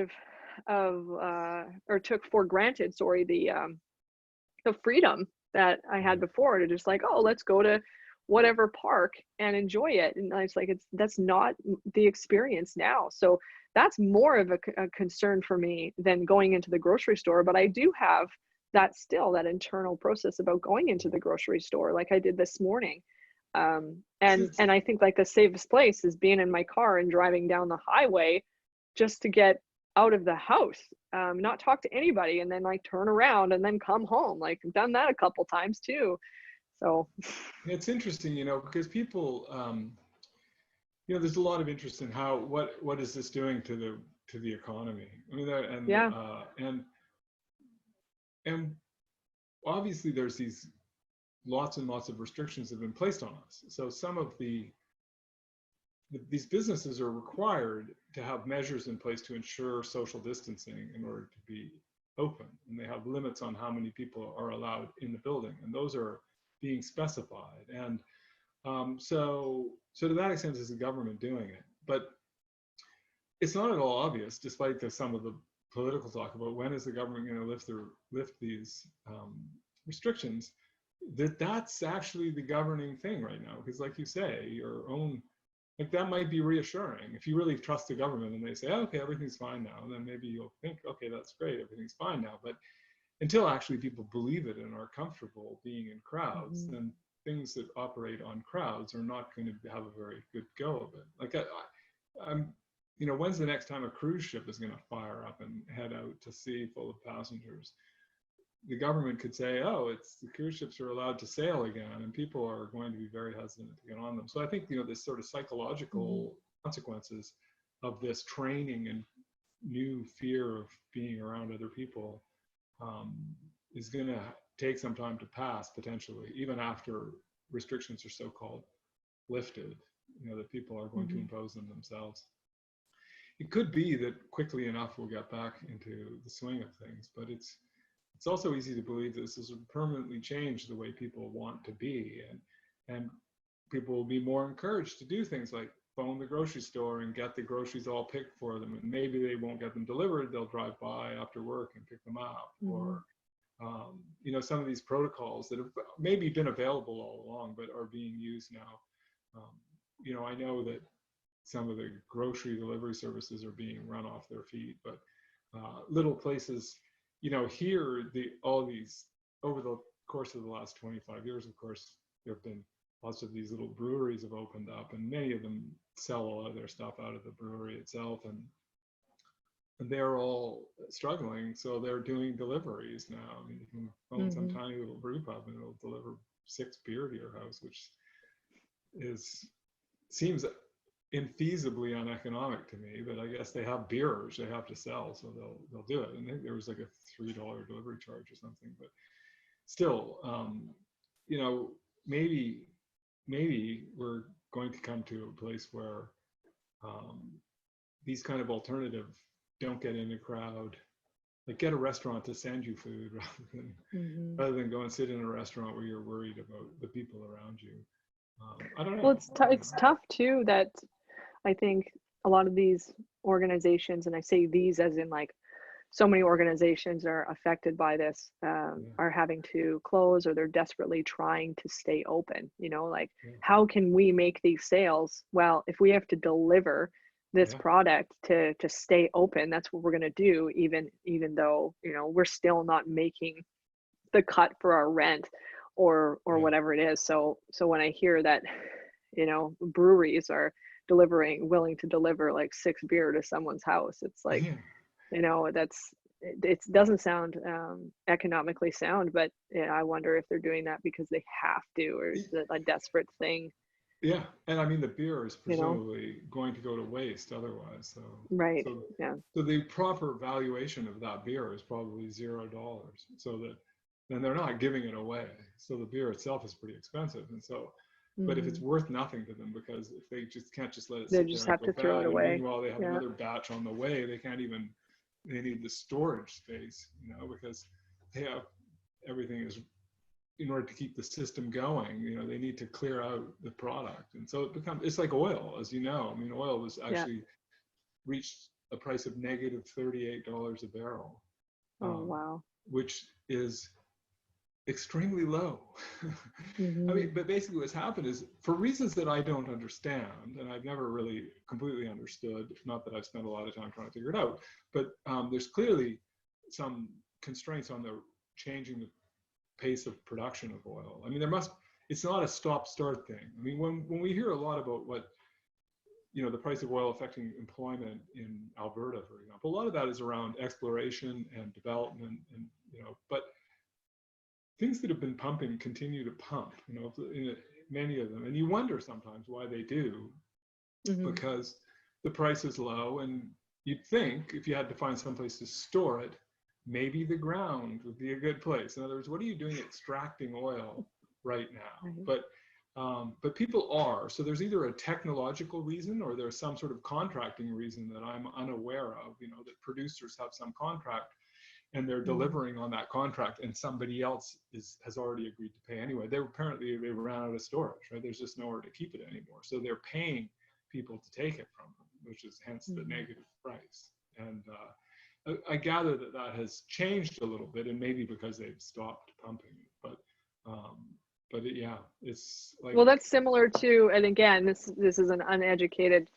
or took for granted, sorry, the freedom that I had before, to just like, oh, let's go to whatever park and enjoy it. And it's like, that's not the experience now. So that's more of a concern for me than going into the grocery store. But I do have that internal process about going into the grocery store, like I did this morning. And I think, like, the safest place is being in my car and driving down the highway, just to get out of the house, not talk to anybody, and then, like, turn around and then come home. Like, I've done that a couple times too. So it's interesting, you know, because people, you know, there's a lot of interest in how what is this doing to the economy. I mean, yeah. and obviously there's these lots and lots of restrictions that have been placed on us. So some of these businesses are required to have measures in place to ensure social distancing in order to be open, and they have limits on how many people are allowed in the building, and those are being specified. And so to that extent, is the government doing it? But it's not at all obvious, despite some of the political talk about when is the government going to lift these restrictions. That's actually the governing thing right now, because, like you say, your own, like, that might be reassuring. If you really trust the government and they say, oh, okay, everything's fine now, then maybe you'll think, okay, that's great, everything's fine now. But until actually people believe it and are comfortable being in crowds, Mhm. then things that operate on crowds are not going to have a very good go of it. Like, I'm, you know, when's the next time a cruise ship is going to fire up and head out to sea full of passengers? The government could say, oh, it's the cruise ships are allowed to sail again, and people are going to be very hesitant to get on them. So I think, you know, this sort of Mhm. psychological consequences of this training and new fear of being around other people um, is going to take some time to pass, potentially, even after restrictions are so-called lifted, you know, that people are going to Mhm. impose them themselves. It could be that quickly enough we'll get back into the swing of things, but it's also easy to believe that this will permanently change the way people want to be, and people will be more encouraged to do things like phone the grocery store and get the groceries all picked for them, and maybe they won't get them delivered, they'll drive by after work and pick them up. Mhm. Or you know, some of these protocols that have maybe been available all along but are being used now. um, you know, I know that some of the grocery delivery services are being run off their feet, but little places, you know, here, all these, over the course of the last 25 years, of course, there have been lots of these little breweries have opened up, and many of them sell a lot of their stuff out of the brewery itself, and they're all struggling. So they're doing deliveries now. I mean, you can phone some tiny little brew pub and it'll deliver 6 beer to your house, which seems infeasibly uneconomic to me, but I guess they have beers they have to sell, so they'll do it. And I think there was like a $3 delivery charge or something, but still, you know, maybe we're going to come to a place where these kind of alternative don't get in a crowd. Like, get a restaurant to send you food rather than go and sit in a restaurant where you're worried about the people around you. I don't know. Well, it's tough too that I think a lot of these organizations, and I say these as in like so many organizations are affected by this, are having to close, or they're desperately trying to stay open. You know, like, how can we make these sales? Well, if we have to deliver this product to stay open, that's what we're going to do, even though, you know, we're still not making the cut for our rent or whatever it is. So when I hear that, you know, breweries are willing to deliver like 6 beer to someone's house, it's like, you know, it doesn't sound economically sound, but yeah, I wonder if they're doing that because they have to, or is it a desperate thing? Yeah, and I mean, the beer is presumably going to go to waste otherwise. So So the proper valuation of that beer is probably $0. So that then they're not giving it away. So the beer itself is pretty expensive, and so. But if it's worth nothing to them, because if they can't just let it sit there and go bad, and meanwhile they have another batch on the way, they need the storage space, you know, because everything is, in order to keep the system going, you know, they need to clear out the product. And so it's like oil, as you know. I mean, oil was actually reached a price of negative $38 a barrel. Wow. Which is extremely low. I mean, but basically what's happened is, for reasons that I don't understand, and I've never really completely understood, not that I've spent a lot of time trying to figure it out, but there's clearly some constraints on the changing the pace of production of oil. I mean, it's not a stop-start thing. I mean, when we hear a lot about what, you know, the price of oil affecting employment in Alberta, for example, a lot of that is around exploration and development, and, you know, but things that have been pumping continue to pump, you know, many of them. And you wonder sometimes why they do, because the price is low, and you'd think if you had to find someplace to store it, maybe the ground would be a good place. In other words, what are you doing extracting oil right now? But people are. So there's either a technological reason, or there's some sort of contracting reason that I'm unaware of, you know, that producers have some contract and they're delivering on that contract, and somebody else has already agreed to pay anyway. They ran out of storage, right? There's just nowhere to keep it anymore. So they're paying people to take it from them, which is hence the negative price. And I gather that has changed a little bit, and maybe because they've stopped pumping. It's like, well, that's similar to, and again, this is an uneducated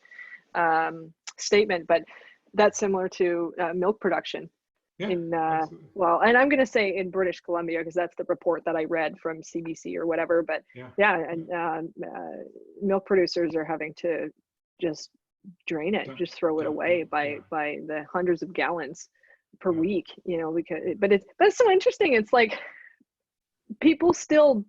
statement, but that's similar to milk production. Well, and I'm going to say in British Columbia, because that's the report that I read from CBC or whatever, but milk producers are having to just drain it, just throw it away by the hundreds of gallons per week, you know, but it's so interesting. It's like, people still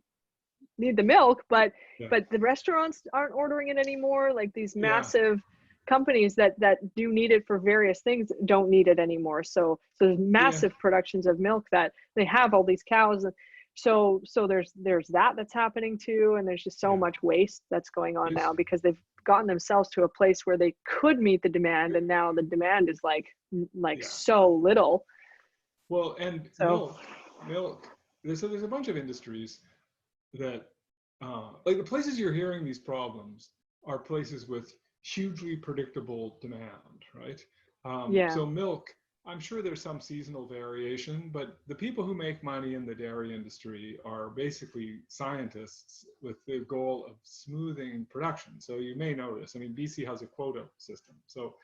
need the milk, but the restaurants aren't ordering it anymore. Like, these massive companies that do need it for various things don't need it anymore. So there's massive productions of milk that they have all these cows. And so there's that's happening too. And there's just so much waste that's going on now, because they've gotten themselves to a place where they could meet the demand. And now the demand is like so little. Well, and milk, there's a bunch of industries that, like, the places you're hearing these problems are places with hugely predictable demand, right? So milk, I'm sure there's some seasonal variation, but the people who make money in the dairy industry are basically scientists with the goal of smoothing production. So you may notice, I mean, BC has a quota system. So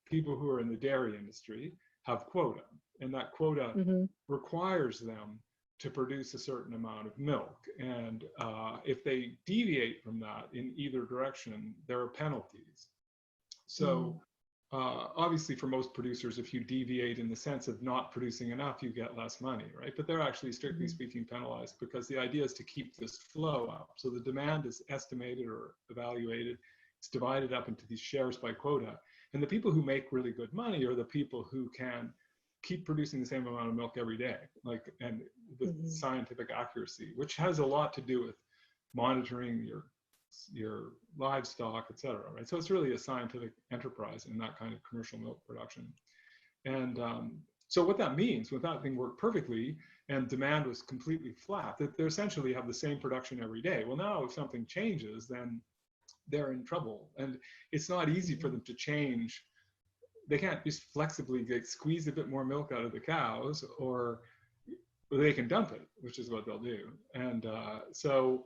people who are in the dairy industry have quota, and that quota requires them to produce a certain amount of milk. And if they deviate from that in either direction, there are penalties. So obviously for most producers, if you deviate in the sense of not producing enough, you get less money, right? But they're actually, strictly speaking, penalized, because the idea is to keep this flow up. So the demand is estimated or evaluated. It's divided up into these shares by quota. And the people who make really good money are the people who can keep producing the same amount of milk every day, like, and with scientific accuracy, which has a lot to do with monitoring your livestock, et cetera, right? So it's really a scientific enterprise in that kind of commercial milk production. And so what that means, when that thing worked perfectly and demand was completely flat, that they essentially have the same production every day. Well, now if something changes, then they're in trouble. And it's not easy for them to change. They can't just flexibly squeeze a bit more milk out of the cows, or they can dump it, which is what they'll do. And so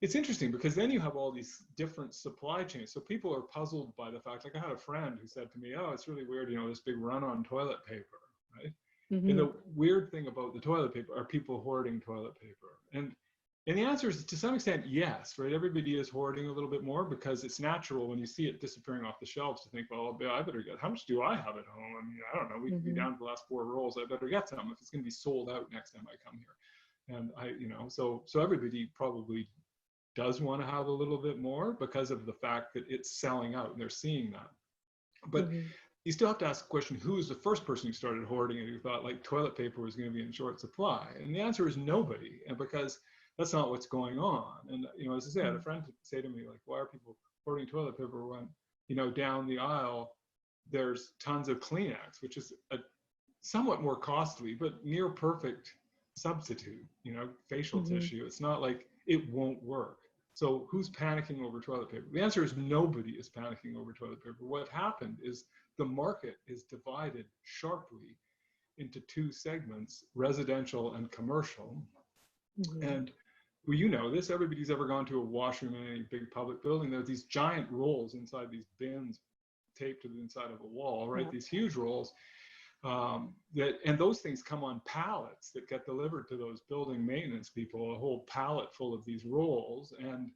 it's interesting, because then you have all these different supply chains. So people are puzzled by the fact, like I had a friend who said to me, oh, it's really weird, you know, this big run on toilet paper, right? And the weird thing about the toilet paper are people hoarding toilet paper. And the answer is, to some extent, yes, right? Everybody is hoarding a little bit more, because it's natural when you see it disappearing off the shelves to think, well, I better get, how much do I have at home? I mean, I don't know, we could be down to the last 4 rolls. I better get some if it's going to be sold out next time I come here. And you know, so everybody probably does want to have a little bit more because of the fact that it's selling out and they're seeing that. But you still have to ask the question, who was the first person who started hoarding it, who thought like toilet paper was going to be in short supply? And the answer is nobody, and because that's not what's going on. And, you know, as I said, I had a friend say to me, like, why are people hoarding toilet paper when, you know, down the aisle, there's tons of Kleenex, which is a somewhat more costly, but near perfect substitute, you know, facial tissue. It's not like it won't work. So who's panicking over toilet paper? The answer is nobody is panicking over toilet paper. What happened is the market is divided sharply into 2 segments, residential and commercial. And well, you know this, everybody's ever gone to a washroom in any big public building. There's these giant rolls inside these bins taped to the inside of a wall, right? These huge rolls. And those things come on pallets that get delivered to those building maintenance people, a whole pallet full of these rolls. And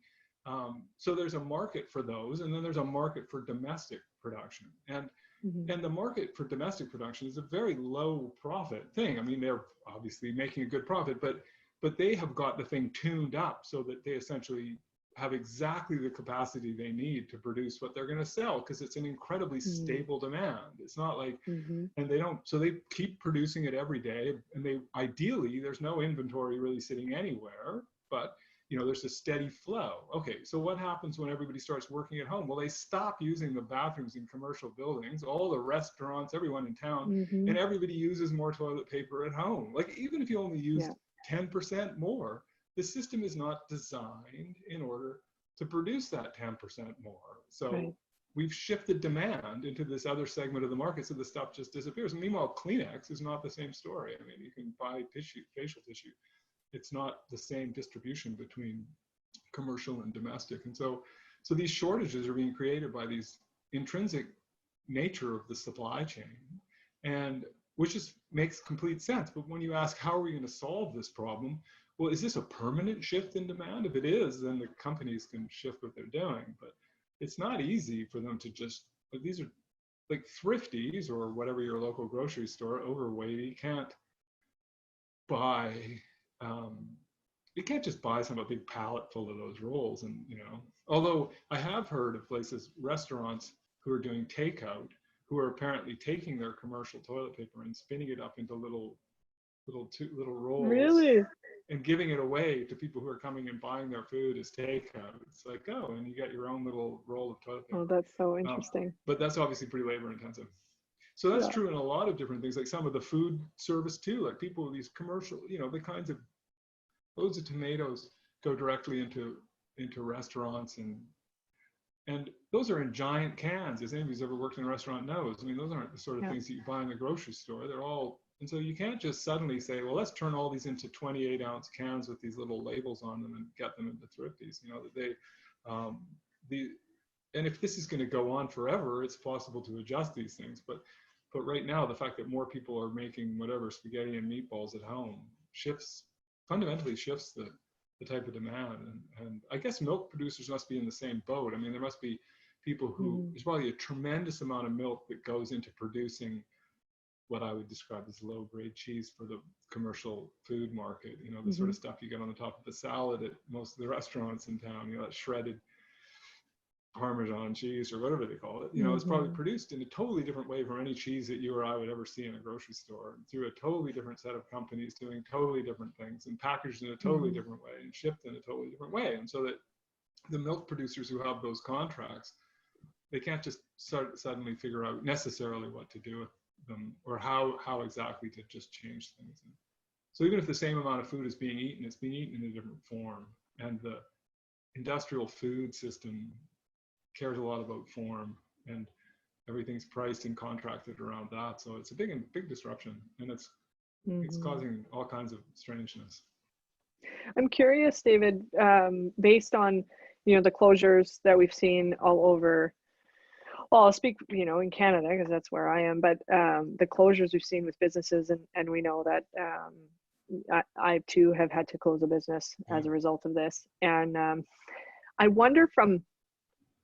so there's a market for those, and then there's a market for domestic production. And the market for domestic production is a very low profit thing. I mean, they're obviously making a good profit, but they have got the thing tuned up so that they essentially have exactly the capacity they need to produce what they're going to sell, because it's an incredibly stable demand. It's not like, and they don't, so they keep producing it every day, and they ideally, there's no inventory really sitting anywhere, but you know, there's a steady flow. Okay, so what happens when everybody starts working at home? Well, they stop using the bathrooms in commercial buildings, all the restaurants, everyone in town, and everybody uses more toilet paper at home. Like, even if you only used 10% more, the system is not designed in order to produce that 10% more. So we've shifted demand into this other segment of the market, so the stuff just disappears. And meanwhile, Kleenex is not the same story. I mean, you can buy tissue, facial tissue. It's not the same distribution between commercial and domestic. And so these shortages are being created by these intrinsic nature of the supply chain, and which just makes complete sense. But when you ask, how are we going to solve this problem? Well, is this a permanent shift in demand? If it is, then the companies can shift what they're doing. But it's not easy for them to just, like, these are like Thrifties or whatever your local grocery store, overweight. You can't buy, you can't just buy a big pallet full of those rolls. And, you know, although I have heard of places, restaurants who are doing takeout, who are apparently taking their commercial toilet paper and spinning it up into little rolls. Really? And giving it away to people who are coming and buying their food as takeout. It's like, oh, and you get your own little roll of toilet paper. Oh, that's so interesting. But that's obviously pretty labor intensive. So that's true in a lot of different things, like some of the food service too, like people with these commercial, you know, the kinds of, loads of tomatoes go directly into restaurants, and those are in giant cans, as anybody's ever worked in a restaurant knows. I mean, those aren't the sort of things that you buy in the grocery store. They're all, and so you can't just suddenly say, well, let's turn all these into 28-ounce cans with these little labels on them and get them into Thrifties. You know, that they, and if this is going to go on forever, it's possible to adjust these things. But right now, the fact that more people are making whatever spaghetti and meatballs at home shifts fundamentally shifts the type of demand. And I guess milk producers must be in the same boat. I mean, there must be people who, there's probably a tremendous amount of milk that goes into producing what I would describe as low-grade cheese for the commercial food market. You know, the sort of stuff you get on the top of the salad at most of the restaurants in town, you know, that shredded Parmesan cheese or whatever they call it, you know, it's probably produced in a totally different way from any cheese that you or I would ever see in a grocery store, through a totally different set of companies doing totally different things and packaged in a totally different way and shipped in a totally different way. And so that the milk producers who have those contracts, they can't just suddenly figure out necessarily what to do with them or how exactly to just change things. So even if the same amount of food is being eaten, it's being eaten in a different form. And the industrial food system cares a lot about form, and everything's priced and contracted around that. So it's a big disruption, and it's causing all kinds of strangeness. I'm curious, David, based on, you know, the closures that we've seen all over, well, I'll speak, you know, in Canada because that's where I am, but the closures we've seen with businesses, and we know that I too have had to close a business as a result of this. And I wonder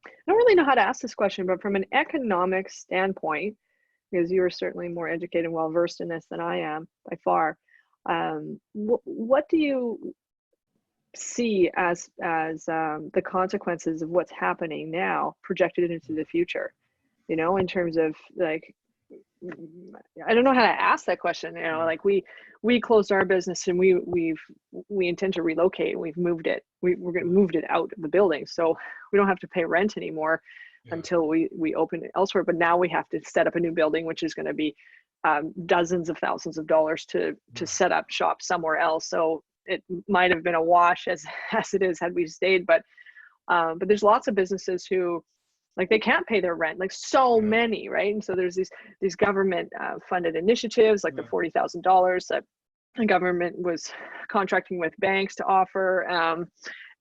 I don't really know how to ask this question, but from an economic standpoint, because you are certainly more educated and well-versed in this than I am by far, what do you see as the consequences of what's happening now projected into the future, you know, in terms of like, I don't know how to ask that question, you know, like we closed our business and we intend to relocate. We've moved it. We're going to move it out of the building. So we don't have to pay rent anymore until we open it elsewhere. But now we have to set up a new building, which is going to be dozens of thousands of dollars to set up shop somewhere else. So it might have been a wash as it is had we stayed, but there's lots of businesses who, like, they can't pay their rent, like so many, right? And so there's these government funded initiatives, like the $40,000 that the government was contracting with banks to offer,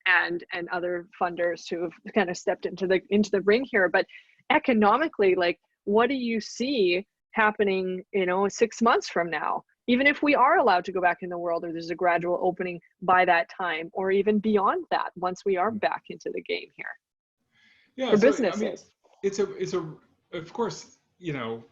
and other funders who have kind of stepped into the ring here. But economically, like, what do you see happening, you know, 6 months from now? Even if we are allowed to go back in the world, or there's a gradual opening by that time, or even beyond that, once we are back into the game here. Yeah, for so, businesses. I mean, it's a of course, you know,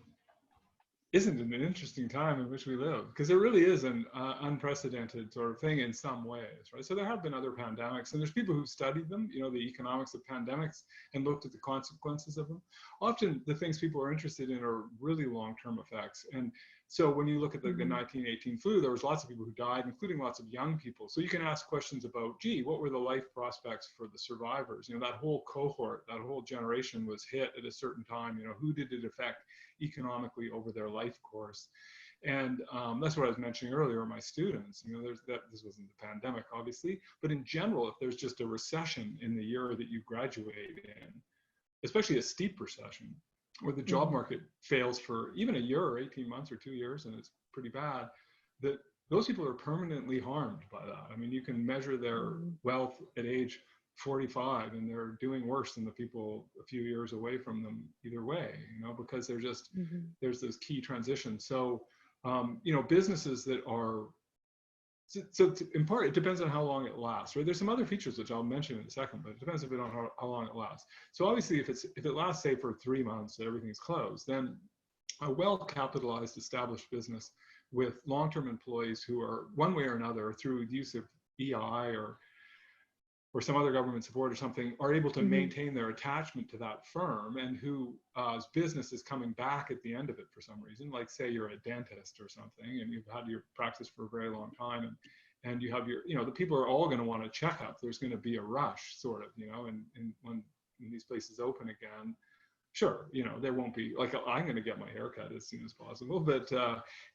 isn't it an interesting time in which we live? Because there really is an unprecedented sort of thing in some ways, right? So there have been other pandemics, and there's people who've studied them, you know, the economics of pandemics, and looked at the consequences of them. Often the things people are interested in are really long-term effects. And so when you look at the 1918 flu, there was lots of people who died, including lots of young people. So you can ask questions about, gee, what were the life prospects for the survivors? You know, that whole cohort, that whole generation was hit at a certain time. You know, who did it affect economically over their life course? And that's what I was mentioning earlier, my students. You know, this wasn't the pandemic, obviously, but in general, if there's just a recession in the year that you graduate in, especially a steep recession, where the job market fails for even a year or 18 months or 2 years, and it's pretty bad, that those people are permanently harmed by that. I mean, you can measure their wealth at age 45, and they're doing worse than the people a few years away from them either way, you know, because they're just, there's those key transitions. So, you know, businesses that are, so in part, it depends on how long it lasts, right? There's some other features which I'll mention in a second, but it depends a bit on how long it lasts. So obviously, if it lasts, say, for 3 months, that everything's closed, then a well-capitalized, established business with long-term employees who are, one way or another, through the use of EI or some other government support or something, are able to maintain their attachment to that firm, and whose business is coming back at the end of it for some reason. Like, say you're a dentist or something, and you've had your practice for a very long time, and you have your, you know, the people are all going to want to check up. There's going to be a rush, sort of, you know, and when these places open again, sure, you know, there won't be, like, I'm going to get my haircut as soon as possible, but,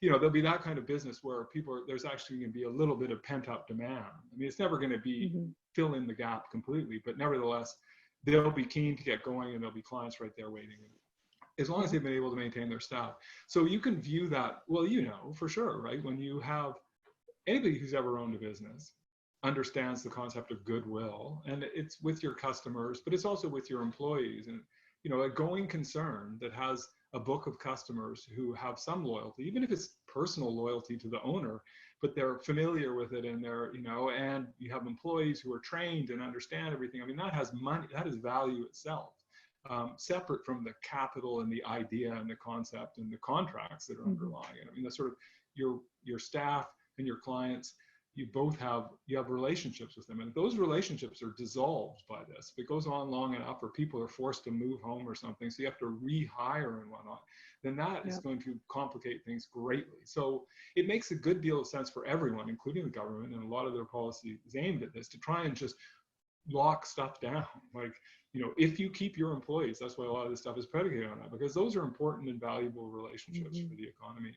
you know, there'll be that kind of business where there's actually going to be a little bit of pent up demand. I mean, it's never going to be fill in the gap completely, but nevertheless, they'll be keen to get going, and there'll be clients right there waiting, as long as they've been able to maintain their staff. So you can view that, well, you know, for sure, right? When you have anybody who's ever owned a business understands the concept of goodwill, and it's with your customers, but it's also with your employees. And, you know, a going concern that has a book of customers who have some loyalty, even if it's personal loyalty to the owner, but they're familiar with it, and they're, you know, and you have employees who are trained and understand everything. I mean, that has money, that is value itself, separate from the capital and the idea and the concept and the contracts that are underlying it. I mean, that's sort of your staff and your clients. You both have relationships with them, and those relationships are dissolved by this. If it goes on long enough, or people are forced to move home or something, so you have to rehire and whatnot, then that is going to complicate things greatly. So it makes a good deal of sense for everyone, including the government, and a lot of their policy is aimed at this, to try and just lock stuff down. Like, you know, if you keep your employees, that's why a lot of this stuff is predicated on that, because those are important and valuable relationships for the economy.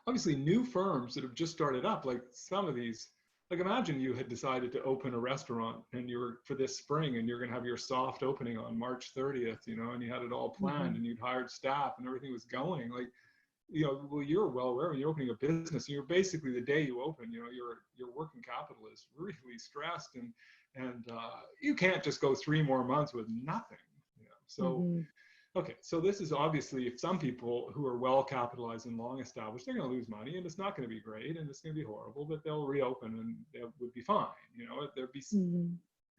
Obviously, new firms that have just started up, like some of these, like imagine you had decided to open a restaurant and you were for this spring, and you're going to have your soft opening on March 30th, you know, and you had it all planned and you'd hired staff and everything was going. Like, you know, well, you're well aware when you're opening a business, and you're basically, the day you open, you know, your working capital is really stressed, and you can't just go 3 more months with nothing, you know. So okay, so this is obviously, if some people who are well capitalized and long established, they're going to lose money, and it's not going to be great, and it's going to be horrible, but they'll reopen and they would be fine. You know, there'd be,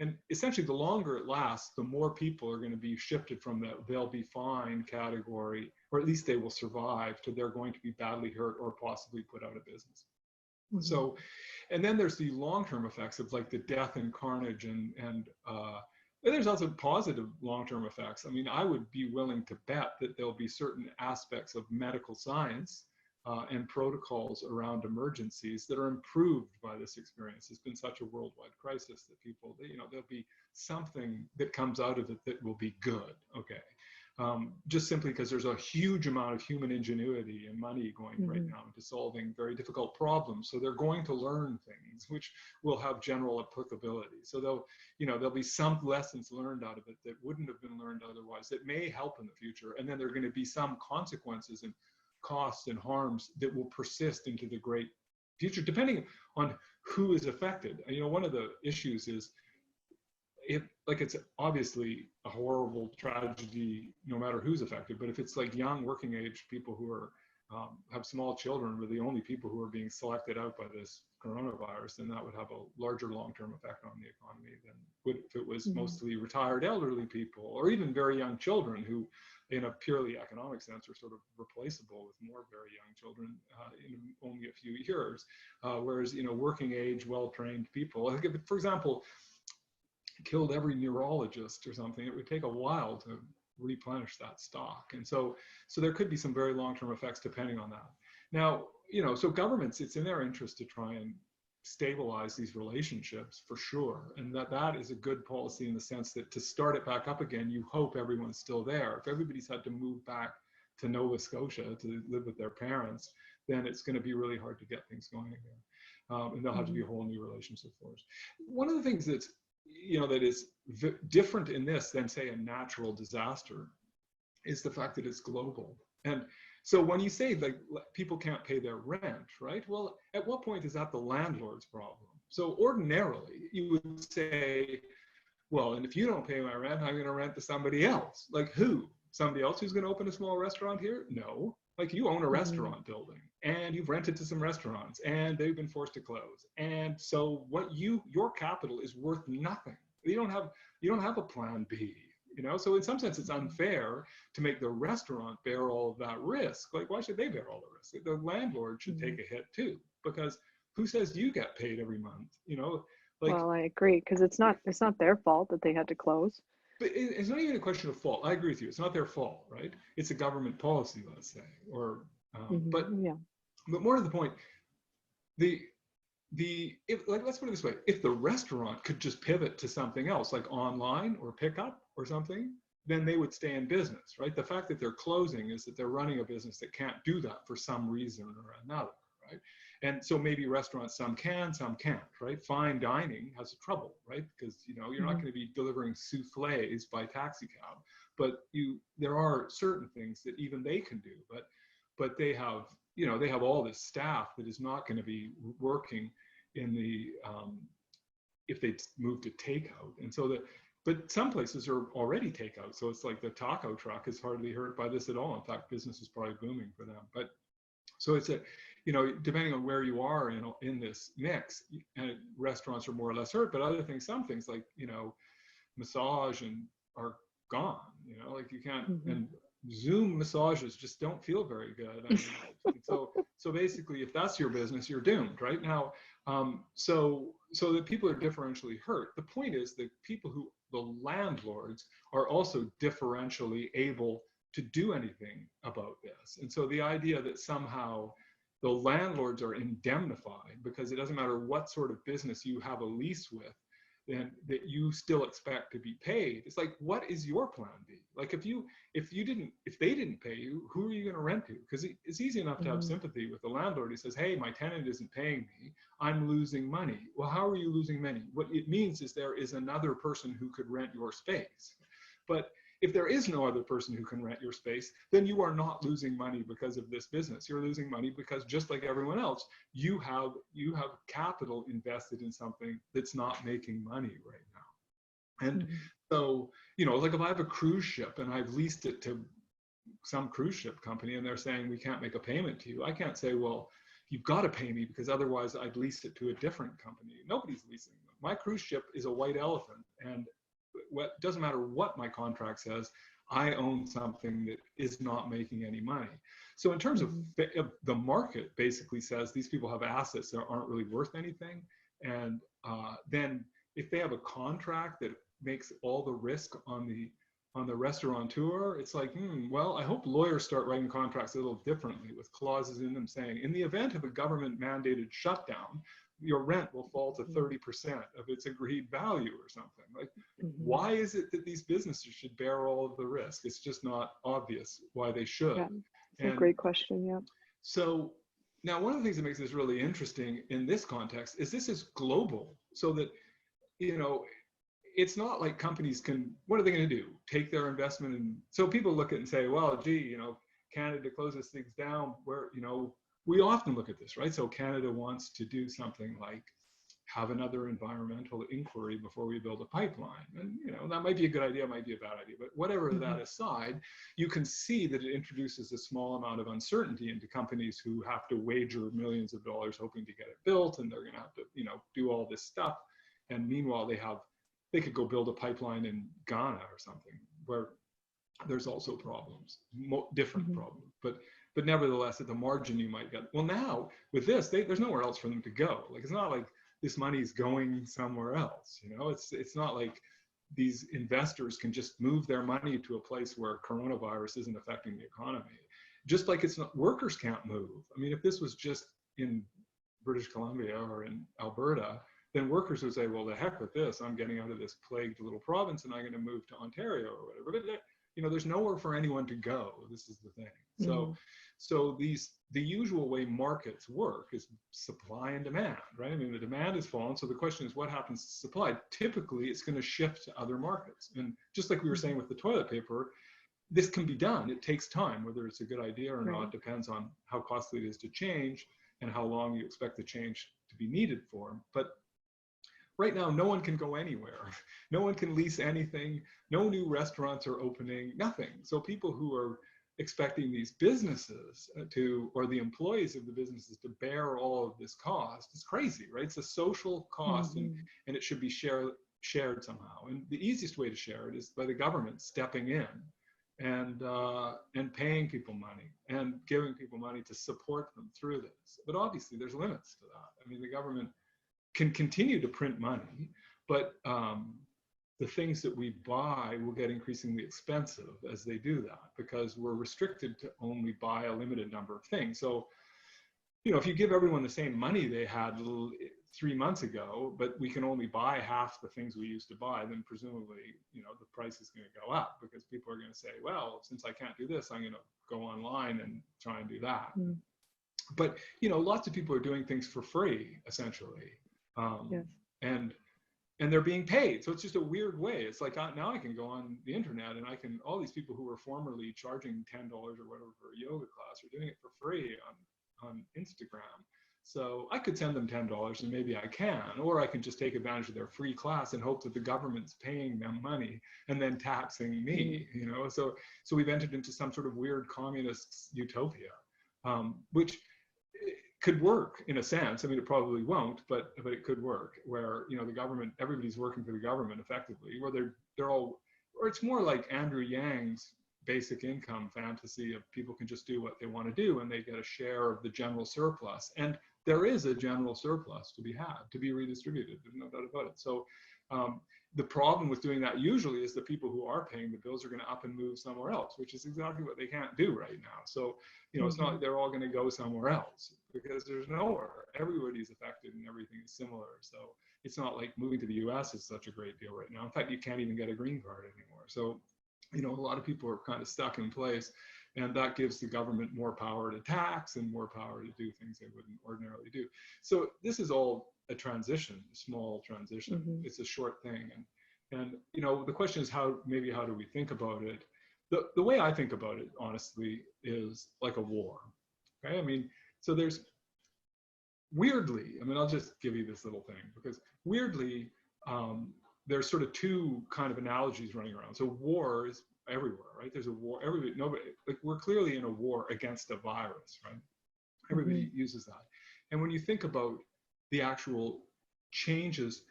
and essentially the longer it lasts, the more people are going to be shifted from the they'll be fine category, or at least they will survive, to they're going to be badly hurt or possibly put out of business. So, and then there's the long-term effects of like the death and carnage, and there's also positive long-term effects. I mean, I would be willing to bet that there'll be certain aspects of medical science and protocols around emergencies that are improved by this experience. It's been such a worldwide crisis that people, you know, there'll be something that comes out of it that will be good, okay? Just simply because there's a huge amount of human ingenuity and money going right now into solving very difficult problems. So they're going to learn things which will have general applicability. So there'll be some lessons learned out of it that wouldn't have been learned otherwise, that may help in the future. And then there are going to be some consequences and costs and harms that will persist into the great future, depending on who is affected. You know, one of the issues is, if, like, it's obviously a horrible tragedy no matter who's affected, but if it's like young working age people who are have small children, were the only people who are being selected out by this coronavirus, then that would have a larger long-term effect on the economy than would if it was mostly retired elderly people, or even very young children who, in a purely economic sense, are sort of replaceable with more very young children in only a few years. Whereas, you know, working age, well-trained people, I think if, for example, killed every neurologist or something, it would take a while to replenish that stock. And so there could be some very long-term effects depending on that. Now, you know, so governments, it's in their interest to try and stabilize these relationships for sure. And that is a good policy in the sense that to start it back up again, you hope everyone's still there. If everybody's had to move back to Nova Scotia to live with their parents, then it's going to be really hard to get things going again. And there'll have to be a whole new relationship for us. One of the things that's, you know, that is different in this than, say, a natural disaster is the fact that it's global. And so when you say like people can't pay their rent, right? Well, at what point is that the landlord's problem? So ordinarily you would say, well, and if you don't pay my rent, I'm going to rent to somebody else. Like who? Somebody else who's going to open a small restaurant here? No. Like you own a restaurant building and you've rented to some restaurants and they've been forced to close. And so what your capital is worth nothing. You don't have a plan B, you know? So in some sense it's unfair to make the restaurant bear all of that risk. Like why should they bear all the risk? The landlord should take a hit too, because who says you get paid every month, you know? Like, well, I agree, because it's not their fault that they had to close. But it's not even a question of fault. I agree with you. It's not their fault, right? It's a government policy, let's say, or but more to the point, let's put it this way: if the restaurant could just pivot to something else, like online or pickup or something, then they would stay in business, right? The fact that they're closing is that they're running a business that can't do that for some reason or another, right? And so maybe restaurants, some can, some can't, right? Fine dining has trouble, right? Because, you know, you're not going to be delivering soufflés by taxi cab, but there are certain things that even they can do, but they have, you know, they have all this staff that is not going to be working in the, if they move to takeout. And so But some places are already takeout. So it's like the taco truck is hardly hurt by this at all. In fact, business is probably booming for them. But so it's a, depending on where you are in this mix, and restaurants are more or less hurt, but other things, some things like, massage and are gone, like you can't, and Zoom massages just don't feel very good. I mean, so basically, if that's your business, you're doomed right now. So that people are differentially hurt. The point is that the landlords are also differentially able to do anything about this. And so the idea that somehow the landlords are indemnified because it doesn't matter what sort of business you have a lease with, then that you still expect to be paid. It's like, what is your plan B? Like if they didn't pay you, who are you going to rent to? Because it's easy enough to have sympathy with the landlord. He says, hey, my tenant isn't paying me, I'm losing money. Well, how are you losing money? What it means is there is another person who could rent your space. But if there is no other person who can rent your space, then you are not losing money because of this business. You're losing money because, just like everyone else, you have capital invested in something that's not making money right now. And so, like if I have a cruise ship and I've leased it to some cruise ship company and they're saying we can't make a payment to you, I can't say, well, you've got to pay me because otherwise I'd lease it to a different company. Nobody's leasing them. My cruise ship is a white elephant, and what doesn't matter what my contract says, I own something that is not making any money. So in terms of the market, basically says these people have assets that aren't really worth anything, and then if they have a contract that makes all the risk on the restaurateur, it's like, well, I hope lawyers start writing contracts a little differently with clauses in them saying, in the event of a government mandated shutdown, your rent will fall to 30% of its agreed value or something. Like, why is it that these businesses should bear all of the risk? It's just not obvious why they should. Yeah, it's a great question, yeah. So now one of the things that makes this really interesting in this context is this is global, so that, it's not like companies can, what are they going to do? Take their investment and, so people look at it and say, well, gee, Canada closes things down where, we often look at this, right? So Canada wants to do something like have another environmental inquiry before we build a pipeline. And, that might be a good idea, might be a bad idea, but whatever that aside, you can see that it introduces a small amount of uncertainty into companies who have to wager millions of dollars hoping to get it built. And they're going to have to, do all this stuff. And meanwhile, they could go build a pipeline in Ghana or something where there's also problems, different problems. But nevertheless, at the margin, you might get, well, now with this, there's nowhere else for them to go. Like, it's not like this money's going somewhere else. It's not like these investors can just move their money to a place where coronavirus isn't affecting the economy. Just like it's not, workers can't move. I mean, if this was just in British Columbia or in Alberta, then workers would say, well, the heck with this, I'm getting out of this plagued little province and I'm going to move to Ontario or whatever. But there's nowhere for anyone to go. This is the thing. So the usual way markets work is supply and demand, right? I mean, the demand has fallen. So the question is, what happens to supply? Typically, it's going to shift to other markets. And just like we were saying with the toilet paper, this can be done. It takes time. Whether it's a good idea or not depends on how costly it is to change and how long you expect the change to be needed for. But right now, no one can go anywhere. No one can lease anything. No new restaurants are opening, nothing. So people who are expecting these businesses or the employees of the businesses to bear all of this cost, it's crazy, right? It's a social cost, and it should be shared somehow. And the easiest way to share it is by the government stepping in and paying people money and giving people money to support them through this. But obviously, there's limits to that. I mean, the government can continue to print money, but the things that we buy will get increasingly expensive as they do that, because we're restricted to only buy a limited number of things. So, if you give everyone the same money they had 3 months ago, but we can only buy half the things we used to buy, then presumably, the price is going to go up, because people are going to say, well, since I can't do this, I'm going to go online and try and do that. But, lots of people are doing things for free, essentially. And they're being paid. So it's just a weird way. It's like, now I can go on the internet and all these people who were formerly charging $10 or whatever for a yoga class are doing it for free on Instagram. So I could send them $10 and maybe I can, or I can just take advantage of their free class and hope that the government's paying them money and then taxing me, you know? So we've entered into some sort of weird communist utopia, which could work in a sense. I mean, it probably won't, but it could work where, you know, the government, everybody's working for the government effectively, where they're all, or it's more like Andrew Yang's basic income fantasy of people can just do what they want to do and they get a share of the general surplus. And there is a general surplus to be had, to be redistributed. There's no doubt about it. So the problem with doing that usually is the people who are paying the bills are going to up and move somewhere else, which is exactly what they can't do right now. So, you know, it's not like they're all going to go somewhere else because there's nowhere. Everybody's affected and everything is similar. So it's not like moving to the US is such a great deal right now. In fact, you can't even get a green card anymore. So, you know, a lot of people are kind of stuck in place, and that gives the government more power to tax and more power to do things they wouldn't ordinarily do. So this is all a transition, a small transition. It's a short thing. And you know, the question is how do we think about it? The way I think about it, honestly, is like a war. Okay, I mean, so there's weirdly, I mean, I'll just give you this little thing because weirdly, there's sort of two kind of analogies running around. So war is everywhere, right? There's a war, nobody, like we're clearly in a war against a virus, right? Everybody uses that. And when you think about the actual changes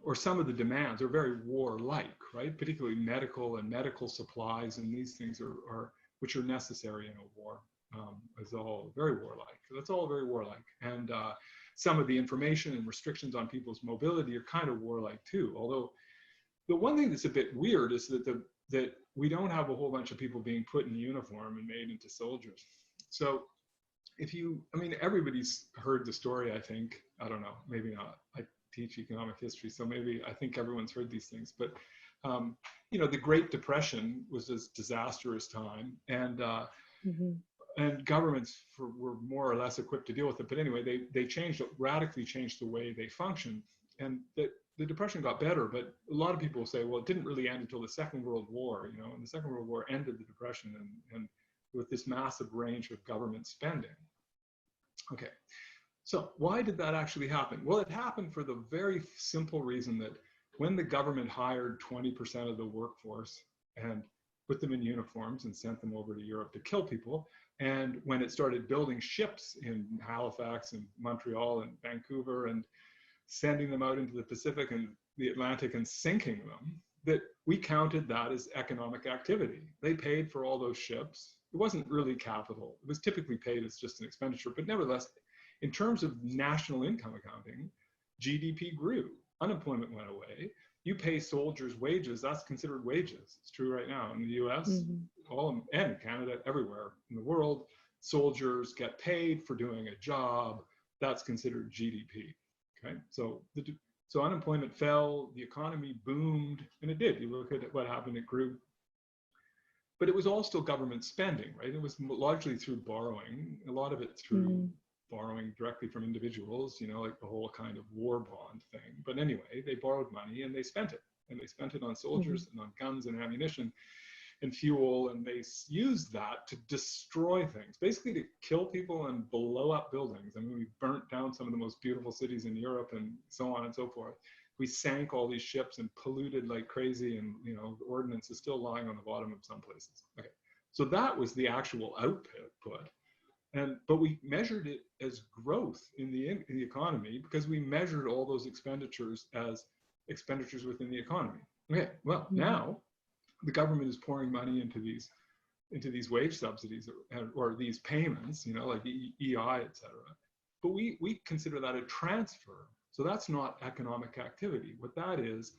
or some of the demands are very war-like, right? Particularly medical supplies and these things are which are necessary in a war. Is all very warlike. That's all very warlike. And some of the information and restrictions on people's mobility are kind of warlike too. Although the one thing that's a bit weird is that we don't have a whole bunch of people being put in uniform and made into soldiers. So I mean, everybody's heard the story, I think. I don't know, maybe not. I teach economic history, so maybe I think everyone's heard these things. But, you know, the Great Depression was this disastrous time, and governments were more or less equipped to deal with it. But anyway, they radically changed the way they functioned. And the Depression got better, but a lot of people say, well, it didn't really end until the Second World War, you know, and the Second World War ended the Depression and with this massive range of government spending. Okay, so why did that actually happen? Well, it happened for the very simple reason that when the government hired 20% of the workforce and put them in uniforms and sent them over to Europe to kill people, and when it started building ships in Halifax and Montreal and Vancouver and sending them out into the Pacific and the Atlantic and sinking them, that we counted that as economic activity. They paid for all those ships. It wasn't really capital. It was typically paid as just an expenditure, but nevertheless, in terms of national income accounting, GDP grew, unemployment went away. You pay soldiers wages, that's considered wages. It's true right now in the US, and Canada, everywhere in the world, soldiers get paid for doing a job, that's considered GDP, okay? So unemployment fell, the economy boomed, and it did. You look at what happened, it grew. But it was all still government spending, right? It was largely through borrowing, a lot of it through borrowing directly from individuals, you know, like the whole kind of war bond thing. But anyway, they borrowed money and they spent it. And they spent it on soldiers and on guns and ammunition and fuel. And they used that to destroy things, basically to kill people and blow up buildings. I mean, we burnt down some of the most beautiful cities in Europe and so on and so forth. We sank all these ships and polluted like crazy, and you know, the ordnance is still lying on the bottom of some places. Okay, so that was the actual output, but we measured it as growth in the economy because we measured all those expenditures as expenditures within the economy. Okay, well now the government is pouring money into these wage subsidies or these payments, you know, like EI, et cetera. But we consider that a transfer. So that's not economic activity. What that is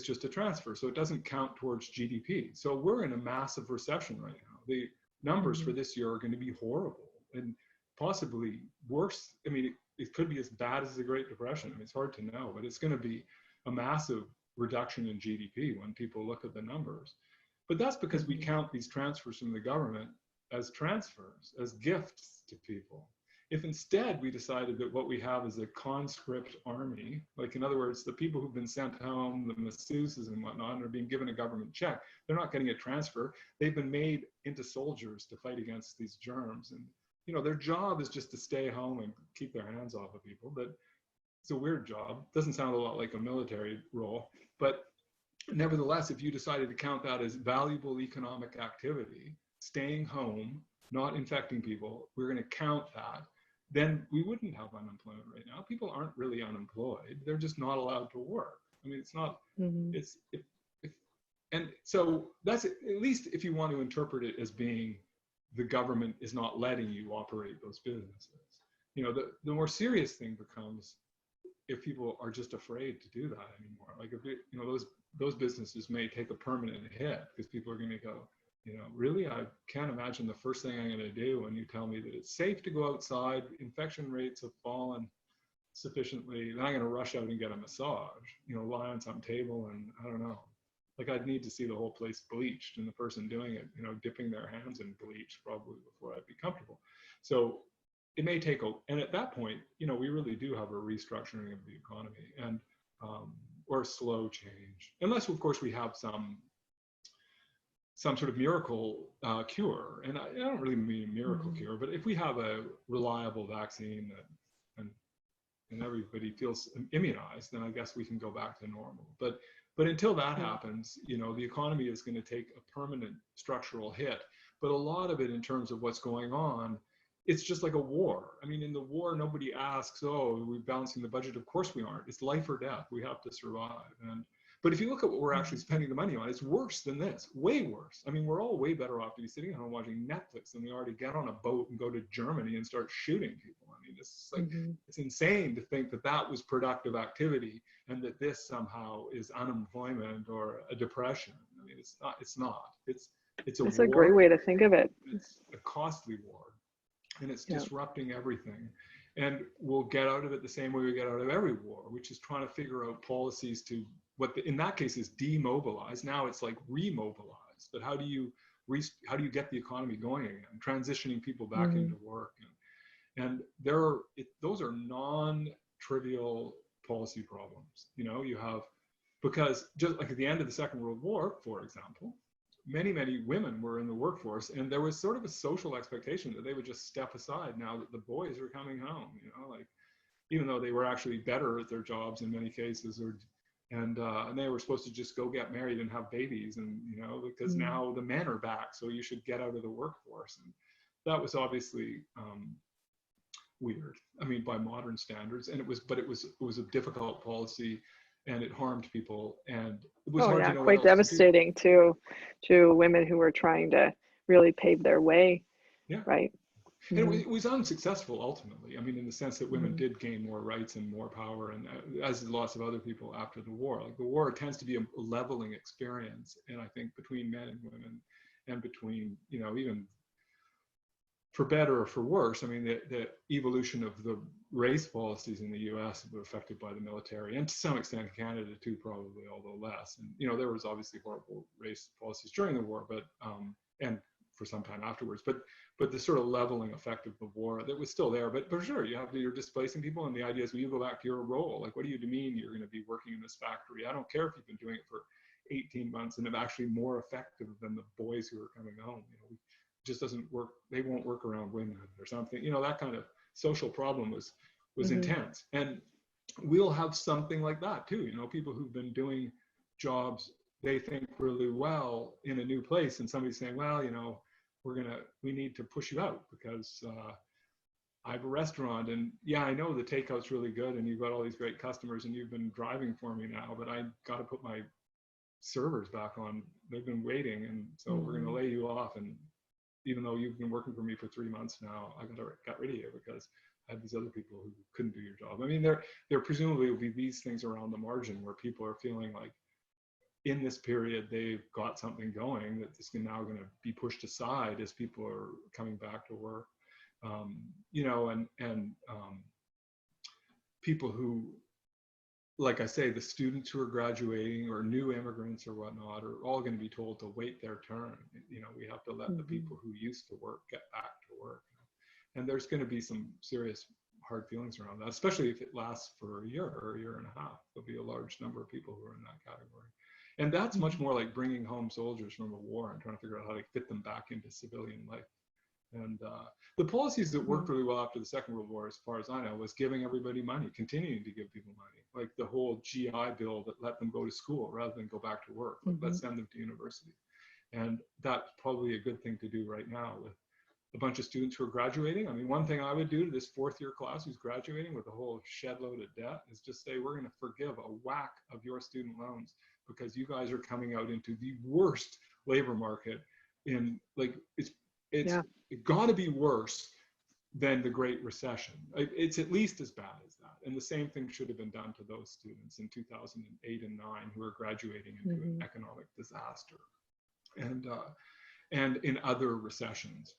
just a transfer. So it doesn't count towards GDP. So we're in a massive recession right now. The numbers for this year are going to be horrible and possibly worse. I mean, it could be as bad as the Great Depression. I mean, it's hard to know, but it's going to be a massive reduction in GDP when people look at the numbers. But that's because we count these transfers from the government as transfers, as gifts to people. If instead we decided that what we have is a conscript army, like in other words, the people who've been sent home, the masseuses and whatnot, are being given a government check, they're not getting a transfer. They've been made into soldiers to fight against these germs. their job is just to stay home and keep their hands off of people. But it's a weird job. Doesn't sound a lot like a military role, but nevertheless, if you decided to count that as valuable economic activity, staying home, not infecting people, we're going to count that, then we wouldn't have unemployment right now. People aren't really unemployed. They're just not allowed to work. I mean, it's not, it's, if, and so that's, at least if you want to interpret it as being the government is not letting you operate those businesses. The more serious thing becomes if people are just afraid to do that anymore. Like, if those businesses may take a permanent hit because people are going to go, really, I can't imagine the first thing I'm going to do when you tell me that it's safe to go outside, infection rates have fallen sufficiently, then I'm going to rush out and get a massage, lie on some table, and I don't know. Like, I'd need to see the whole place bleached and the person doing it, dipping their hands in bleach probably before I'd be comfortable. So it may take and at that point, we really do have a restructuring of the economy and, or a slow change, unless of course we have some sort of miracle cure. And I don't really mean a miracle cure, but if we have a reliable vaccine and everybody feels immunized, then I guess we can go back to normal. But until that happens, the economy is going to take a permanent structural hit. But a lot of it, in terms of what's going on, it's just like a war. I mean, in the war, nobody asks, oh, are we balancing the budget? Of course we aren't. It's life or death. We have to survive. But if you look at what we're actually spending the money on, it's worse than this, way worse. I mean, we're all way better off to be sitting at home watching Netflix than we are to get on a boat and go to Germany and start shooting people. I mean, it's like, it's insane to think that that was productive activity and that this somehow is unemployment or a depression. I mean, it's not. It's a That's war. a great way to think of it. It's a costly war, and it's disrupting everything. And we'll get out of it the same way we get out of every war, which is trying to figure out policies to in that case is demobilize. Now it's like remobilize. But how do you get the economy going again? Transitioning people back into work, and those are non-trivial policy problems. You have, because just like at the end of the Second World War, for example, many women were in the workforce, and there was sort of a social expectation that they would just step aside now that the boys are coming home. Like, even though they were actually better at their jobs in many cases, and they were supposed to just go get married and have babies, and because now the men are back, so you should get out of the workforce. And that was obviously weird. I mean, by modern standards, and it was a difficult policy, and it harmed people, and it was hard to know quite devastating to women who were trying to really pave their way. Yeah. Right. And it was unsuccessful ultimately. I mean, in the sense that women did gain more rights and more power, and as did lots of other people after the war. Like, the war tends to be a leveling experience, and I think between men and women, and between, even for better or for worse. I mean, the evolution of the race policies in the U.S. were affected by the military, and to some extent Canada too, probably, although less. And there was obviously horrible race policies during the war, but and for some time afterwards. But the sort of leveling effect of the war, that was still there. But for sure, you're displacing people, and the idea is, when you go back to your role, like, what do you mean you're going to be working in this factory? I don't care if you've been doing it for 18 months and have actually more effective than the boys who are coming home. It just doesn't work. They won't work around women or something. That kind of social problem was intense. And we'll have something like that too. People who've been doing jobs they think really well in a new place, and somebody's saying, well, we need to push you out because I have a restaurant, and yeah, I know the takeout's really good and you've got all these great customers and you've been driving for me now, but I got to put my servers back on. They've been waiting, and so we're going to lay you off. And even though you've been working for me for 3 months now, I got rid of you because I had these other people who couldn't do your job. I mean, there presumably will be these things around the margin where people are feeling like in this period they've got something going that is now going to be pushed aside as people are coming back to work. People who, like I say, the students who are graduating or new immigrants or whatnot are all going to be told to wait their turn. We have to let the people who used to work get back to work. And there's going to be some serious hard feelings around that, especially if it lasts for a year or a year and a half. There'll be a large number of people who are in that category. And that's much more like bringing home soldiers from a war and trying to figure out how to fit them back into civilian life. And the policies that worked really well after the Second World War, as far as I know, was giving everybody money, continuing to give people money. Like the whole GI Bill that let them go to school rather than go back to work. Let's send them to university. And that's probably a good thing to do right now with a bunch of students who are graduating. I mean, one thing I would do to this fourth-year class who's graduating with a whole shed load of debt is just say, we're going to forgive a whack of your student loans because you guys are coming out into the worst labor market in, like, it's got to be worse than the Great Recession. It's at least as bad as that. And the same thing should have been done to those students in 2008 and 9 who are graduating into an economic disaster. And in other recessions,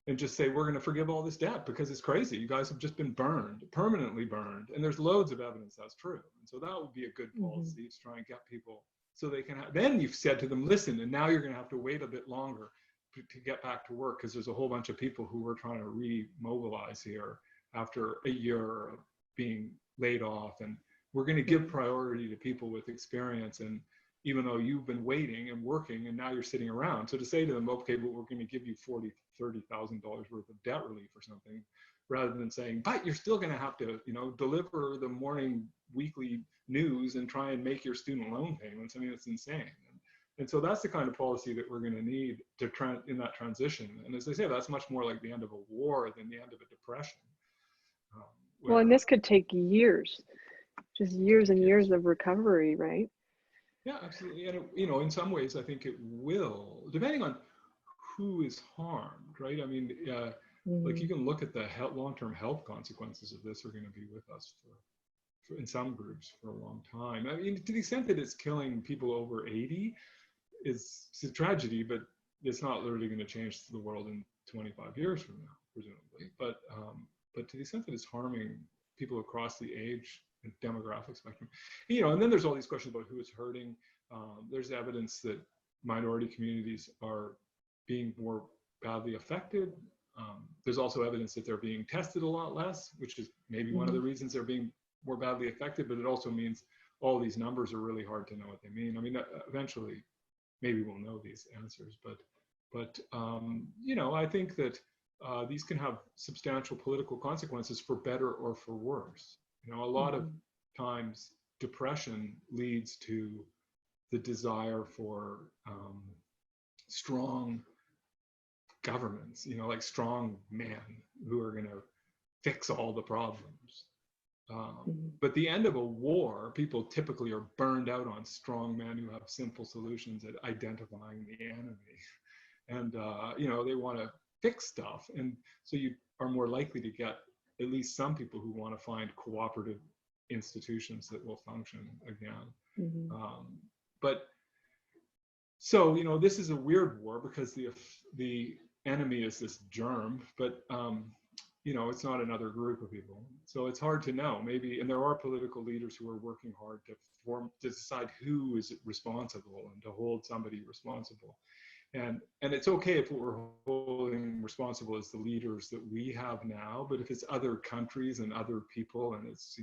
and just say, we're going to forgive all this debt because it's crazy. You guys have just been burned, permanently burned. And there's loads of evidence that's true. And so that would be a good policy to try and get people so they can then you've said to them, listen, and now you're going to have to wait a bit longer to get back to work because there's a whole bunch of people who were trying to remobilize here after a year of being laid off. And we're going to give priority to people with experience. And even though you've been waiting and working and now you're sitting around. So to say to them, okay, but we're going to give you $30,000 worth of debt relief or something, rather than saying, but you're still going to have to, deliver the morning weekly news and try and make your student loan payments. I mean, it's insane. And so that's the kind of policy that we're going to need to in that transition. And as I say, that's much more like the end of a war than the end of a depression. Well, and this could take years, just years and years of recovery, right? Yeah, absolutely. And, in some ways, I think it will, depending on who is harmed, right? I mean, like you can look at the long-term health consequences of this are going to be with us for in some groups for a long time. I mean, to the extent that it's killing people over 80, it's a tragedy, but it's not literally going to change the world in 25 years from now, presumably. But to the extent that it's harming people across the age and demographic spectrum, and then there's all these questions about who is hurting. There's evidence that minority communities are being more badly affected. There's also evidence that they're being tested a lot less, which is maybe one of the reasons they're being more badly affected, but it also means all these numbers are really hard to know what they mean. I mean, eventually, maybe we'll know these answers, but I think that these can have substantial political consequences for better or for worse. A lot of times depression leads to the desire for strong governments, like strong men who are going to fix all the problems. But the end of a war, people typically are burned out on strong men who have simple solutions at identifying the enemy. And, they want to fix stuff. And so you are more likely to get at least some people who want to find cooperative institutions that will function again. But so, this is a weird war because the enemy is this germ, but it's not another group of people. So it's hard to know, maybe, and there are political leaders who are working hard to decide who is responsible and to hold somebody responsible. And it's okay if what we're holding responsible is the leaders that we have now, but if it's other countries and other people and it's,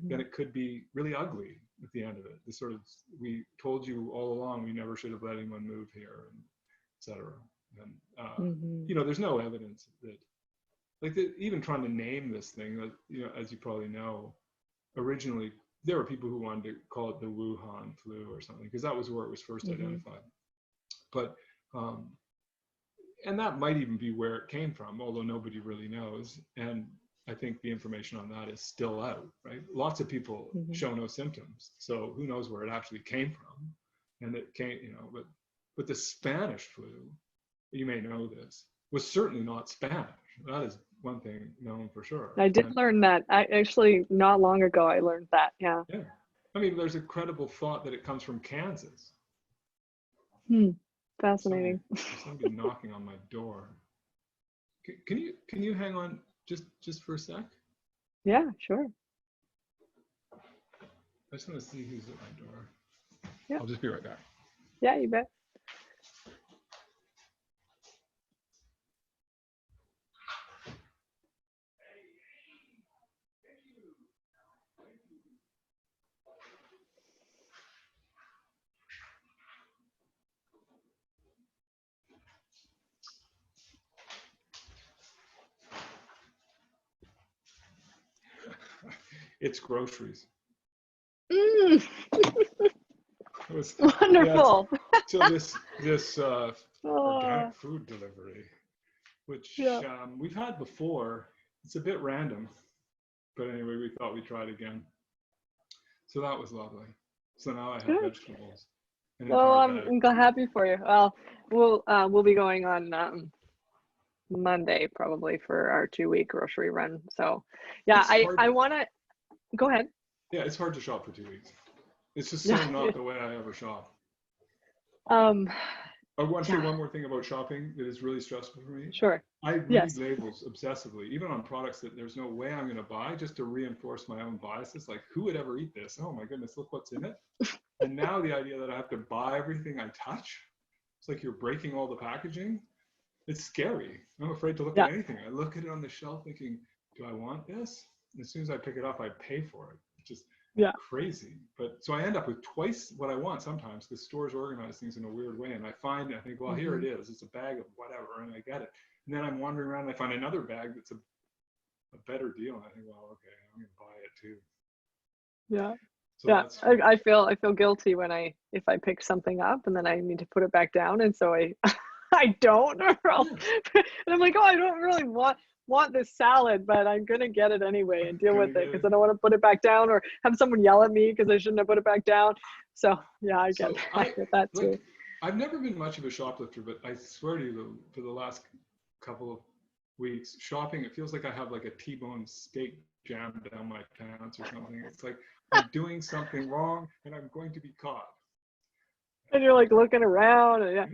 then it could be really ugly at the end of it. The sort of, we told you all along, we never should have let anyone move here, and et cetera. And, there's no evidence that, like even trying to name this thing, as you probably know, originally there were people who wanted to call it the Wuhan flu or something, because that was where it was first identified. But, and that might even be where it came from, although nobody really knows. And I think the information on that is still out, right? Lots of people show no symptoms. So who knows where it actually came from. And it came, but the Spanish flu, you may know this, was certainly not Spanish. That is one thing known for sure. I did learn that. Actually, not long ago, I learned that, yeah. Yeah. I mean, there's a credible thought that it comes from Kansas. Fascinating. Somebody knocking on my door. Can you hang on just for a sec? Yeah, sure. I just want to see who's at my door. Yeah. I'll just be right back. Yeah, you bet. It's groceries. Mm. It was, Wonderful. yeah, so this Oh, organic food delivery, which yeah. we've had before. It's a bit random, but anyway, we thought we'd try it again. So that was lovely. So now I have Good. vegetables, an Well, entire bag. I'm happy for you. Well, we'll be going on Monday probably for our 2-week grocery run. So, yeah, It's hard. I want to go ahead. Yeah, it's hard to shop for 2 weeks. It's just Yeah. so not the way I ever shop. Um. I want to say Yeah. one more thing about shopping that is really stressful for me. Sure. I read Yes. labels obsessively, even on products that there's no way I'm going to buy, just to reinforce my own biases. Like, who would ever eat this? Oh my goodness, look what's in it. And now the idea that I have to buy everything I touch, it's like you're breaking all the packaging. It's scary. I'm afraid to look Yeah. at anything. I look at it on the shelf thinking, do I want this? And as soon as I pick it up, I pay for it. It's just Yeah. crazy. But so I end up with twice what I want sometimes because stores organize things in a weird way. And I think, well, here it is. It's a bag of whatever, and I get it. And then I'm wandering around and I find another bag that's a better deal. And I think, well, okay, I'm going to buy it too. Yeah. So Yeah. that's fun. I feel guilty when if I pick something up and then I need to put it back down, and so I I don't, or else, and I'm like, oh, I don't really want this salad, but I'm gonna get it anyway and deal with it because I don't want to put it back down or have someone yell at me because I shouldn't have put it back down. So yeah, I get So I get that too. like, I've never been much of a shoplifter, but I swear to you, for the last couple of weeks shopping, it feels like I have like a T-bone steak jammed down my pants or something. It's like I'm doing something wrong and I'm going to be caught. And you're like looking around, and yeah.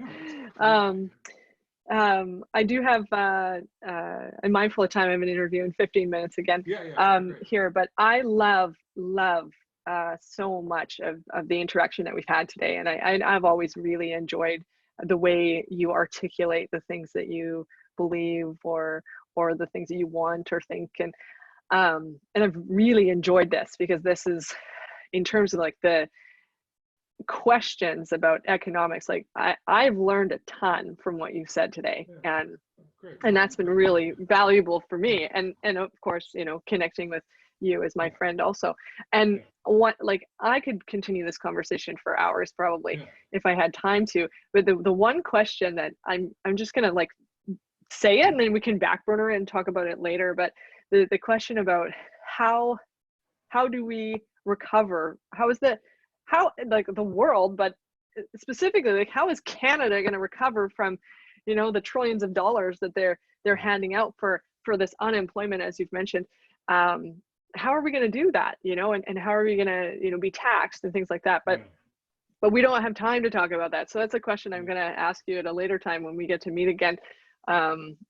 I know, I do have I'm mindful of time. I have an interview in 15 minutes again great. here, but I love so much of the interaction that we've had today, and I've always really enjoyed the way you articulate the things that you believe or the things that you want or think, and I've really enjoyed this because this is in terms of like the questions about economics. Like I've learned a ton from what you said today, Yeah, great. and Well, that's been really valuable for me, and of course, you know, connecting with you as my friend also. And what, like, I could continue this conversation for hours probably if I had time to, but the one question that I'm just gonna like say it and then we can back burner it and talk about it later, but the question about how do we recover, how like the world, but specifically like how is Canada going to recover from, you know, the trillions of dollars that they're handing out for this unemployment, as you've mentioned. How are we going to do that, you know, and how are we going to, you know, be taxed and things like that, but we don't have time to talk about that. So that's a question I'm going to ask you at a later time when we get to meet again,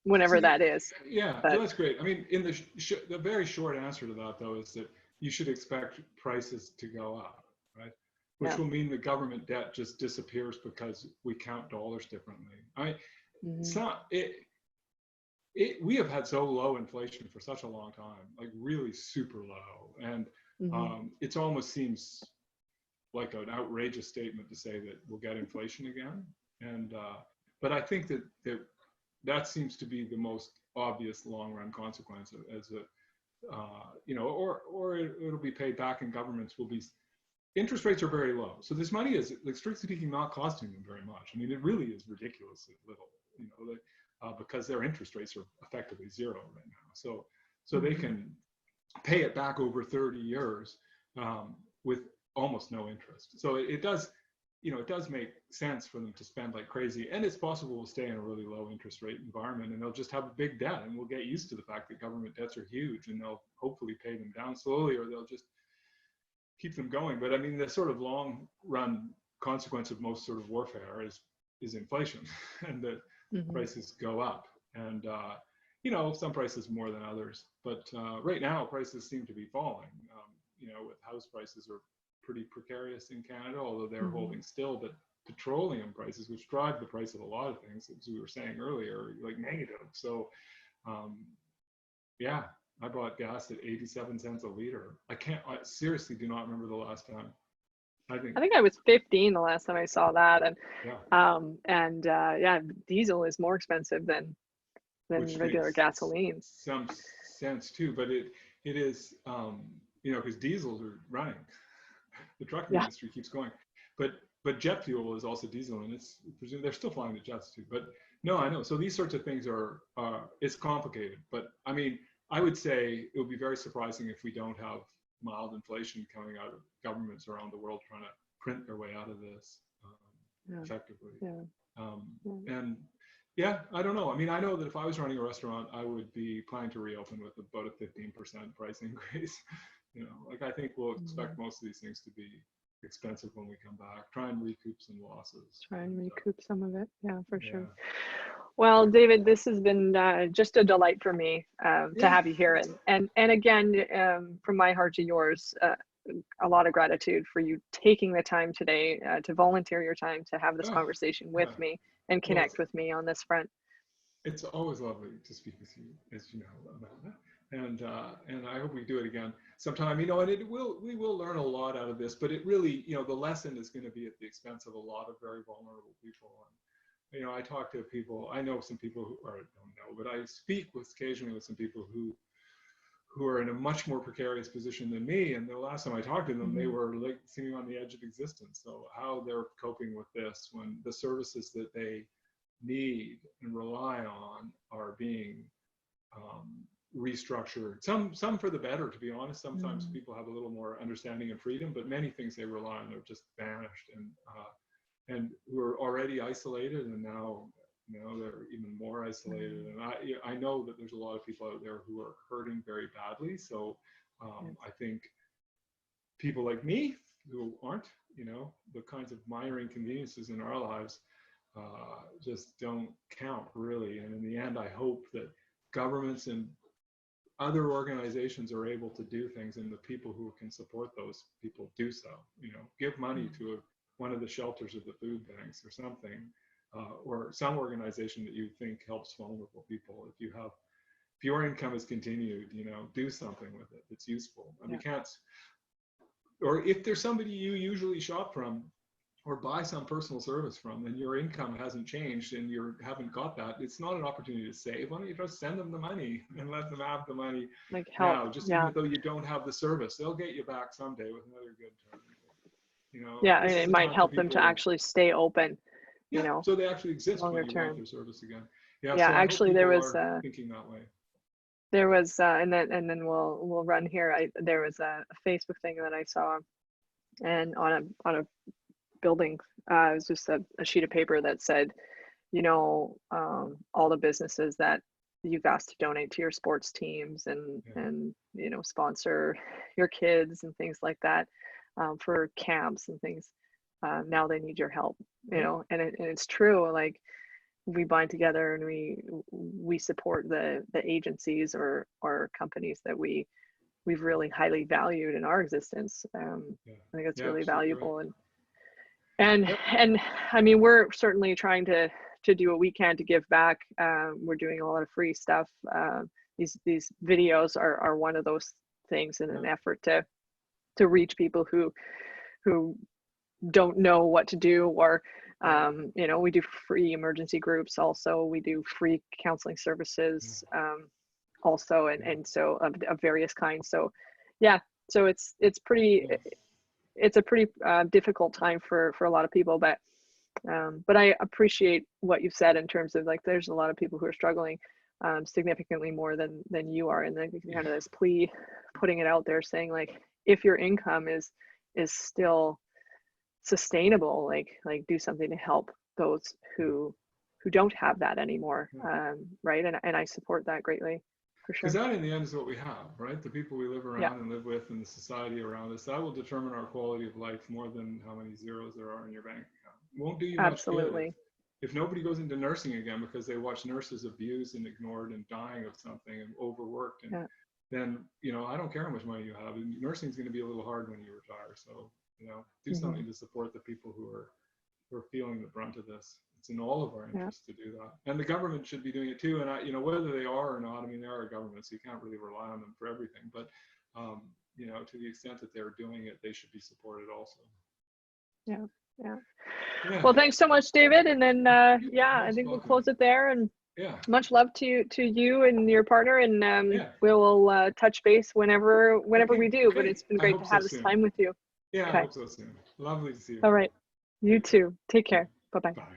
whenever that is. Yeah, But that's great. I mean, in the very short answer to that, though, is that you should expect prices to go up, right? Which will mean the government debt just disappears because we count dollars differently. It's not it. We have had so low inflation for such a long time, like really super low, and it almost seems like an outrageous statement to say that we'll get inflation again. And but I think that seems to be the most obvious long run consequence as a you know, or it'll be paid back, and governments will be. Interest rates are very low, so this money is, like, strictly speaking, not costing them very much. I mean, it really is ridiculously little, you know, because their interest rates are effectively zero right now. So they can pay it back over 30 years with almost no interest. So it does, you know, it does make sense for them to spend like crazy, and it's possible we'll stay in a really low interest rate environment and they'll just have a big debt, and we'll get used to the fact that government debts are huge, and they'll hopefully pay them down slowly, or they'll just keep them going. But I mean, the sort of long run consequence of most sort of warfare is inflation and that prices go up, and you know, some prices more than others, but right now prices seem to be falling. You know, with house prices are pretty precarious in Canada, although they're holding still, but petroleum prices, which drive the price of a lot of things, as we were saying earlier, are like negative. So yeah, I bought gas at 87 cents a liter. I seriously do not remember the last time. I think I was 15 the last time I saw that, and yeah, yeah, diesel is more expensive than which regular makes gasoline. some sense too. But it is, you know, because diesels are running. The trucking Yeah. industry keeps going, but jet fuel is also diesel, and it's presumed they're still flying the jets too. But no, I know. So these sorts of things are it's complicated. But I mean, I would say it would be very surprising if we don't have mild inflation coming out of governments around the world trying to print their way out of this effectively. Yeah. And yeah, I don't know. I mean, I know that if I was running a restaurant, I would be planning to reopen with about a 15% price increase. You know, like I think we'll expect most of these things to be expensive when we come back. Try and recoup some losses. Try and recoup some of it. Yeah, for sure. Yeah. Well, David, this has been just a delight for me to have you here, and again, from my heart to yours, a lot of gratitude for you taking the time today to volunteer your time to have this conversation with me and connect with me on this front. It's always lovely to speak with you, as you know, Amanda. And I hope we do it again sometime. You know, and we will learn a lot out of this. But it really, you know, the lesson is going to be at the expense of a lot of very vulnerable people. And you know, I talk to people. I know some people who, or I don't know, but I speak occasionally with some people who are in a much more precarious position than me. And the last time I talked to them, they were like seeming on the edge of existence. So how they're coping with this when the services that they need and rely on are being restructured. Some for the better, to be honest. Sometimes people have a little more understanding and freedom, but many things they rely on are just vanished, and who are already isolated, and now they're even more isolated. And I know that there's a lot of people out there who are hurting very badly. So I think people like me who aren't, you know, the kinds of minor inconveniences in our lives just don't count really. And in the end, I hope that governments and other organizations are able to do things, and the people who can support those people do so. You know, give money to one of the shelters of the food banks or something, or some organization that you think helps vulnerable people. If your income is continued, you know, do something with it that's useful. And we can't, or if there's somebody you usually shop from or buy some personal service from, and your income hasn't changed and you haven't got that, it's not an opportunity to save. Why don't you just send them the money and let them have the money like help now, just even though you don't have the service, they'll get you back someday with another good term. You know, and it might help them to actually stay open, you know, so they actually exist longer when you term. want their service again. So actually there was thinking that way. There was and then we'll run here. There was a Facebook thing that I saw, and on a building, it was just a sheet of paper that said, you know, all the businesses that you've asked to donate to your sports teams and you know, sponsor your kids and things like that, for camps and things, now they need your help, you know. And it's true, like we bind together and we support the agencies or companies that we've really highly valued in our existence. I think it's really valuable. Right. And I mean, we're certainly trying to do what we can to give back. We're doing a lot of free stuff. These videos are one of those things in an effort to reach people who don't know what to do, or you know, we do free emergency groups also. We do free counseling services also, and so of various kinds. So so it's a pretty difficult time for a lot of people, but I appreciate what you've said in terms of, like, there's a lot of people who are struggling significantly more than you are, and then kind of this plea, putting it out there, saying, like, if your income is still sustainable, like do something to help those who don't have that anymore, right? And I support that greatly, for sure. Because that in the end is what we have, right? The people we live around and live with, and the society around us, that will determine our quality of life more than how many zeros there are in your bank account. It won't do you much good if nobody goes into nursing again because they watch nurses abused and ignored and dying of something and overworked, and then, you know, I don't care how much money you have, and nursing is going to be a little hard when you retire. So, you know, do something to support the people who are feeling the brunt of this. It's in all of our interest to do that, and the government should be doing it too. And you know, whether they are or not, I mean, they are a government, so you can't really rely on them for everything. But you know, to the extent that they're doing it, they should be supported also. Well, thanks so much, David. And then I think we'll close it there. And Yeah. Much love to you and your partner, and Yeah. we'll touch base whenever Okay, we do. But great. it's been I great hope to so have this soon. time with you. Yeah, I Okay. hope so soon. Lovely to see you. All right. You Okay. too. Take Okay. care. Bye bye. Bye.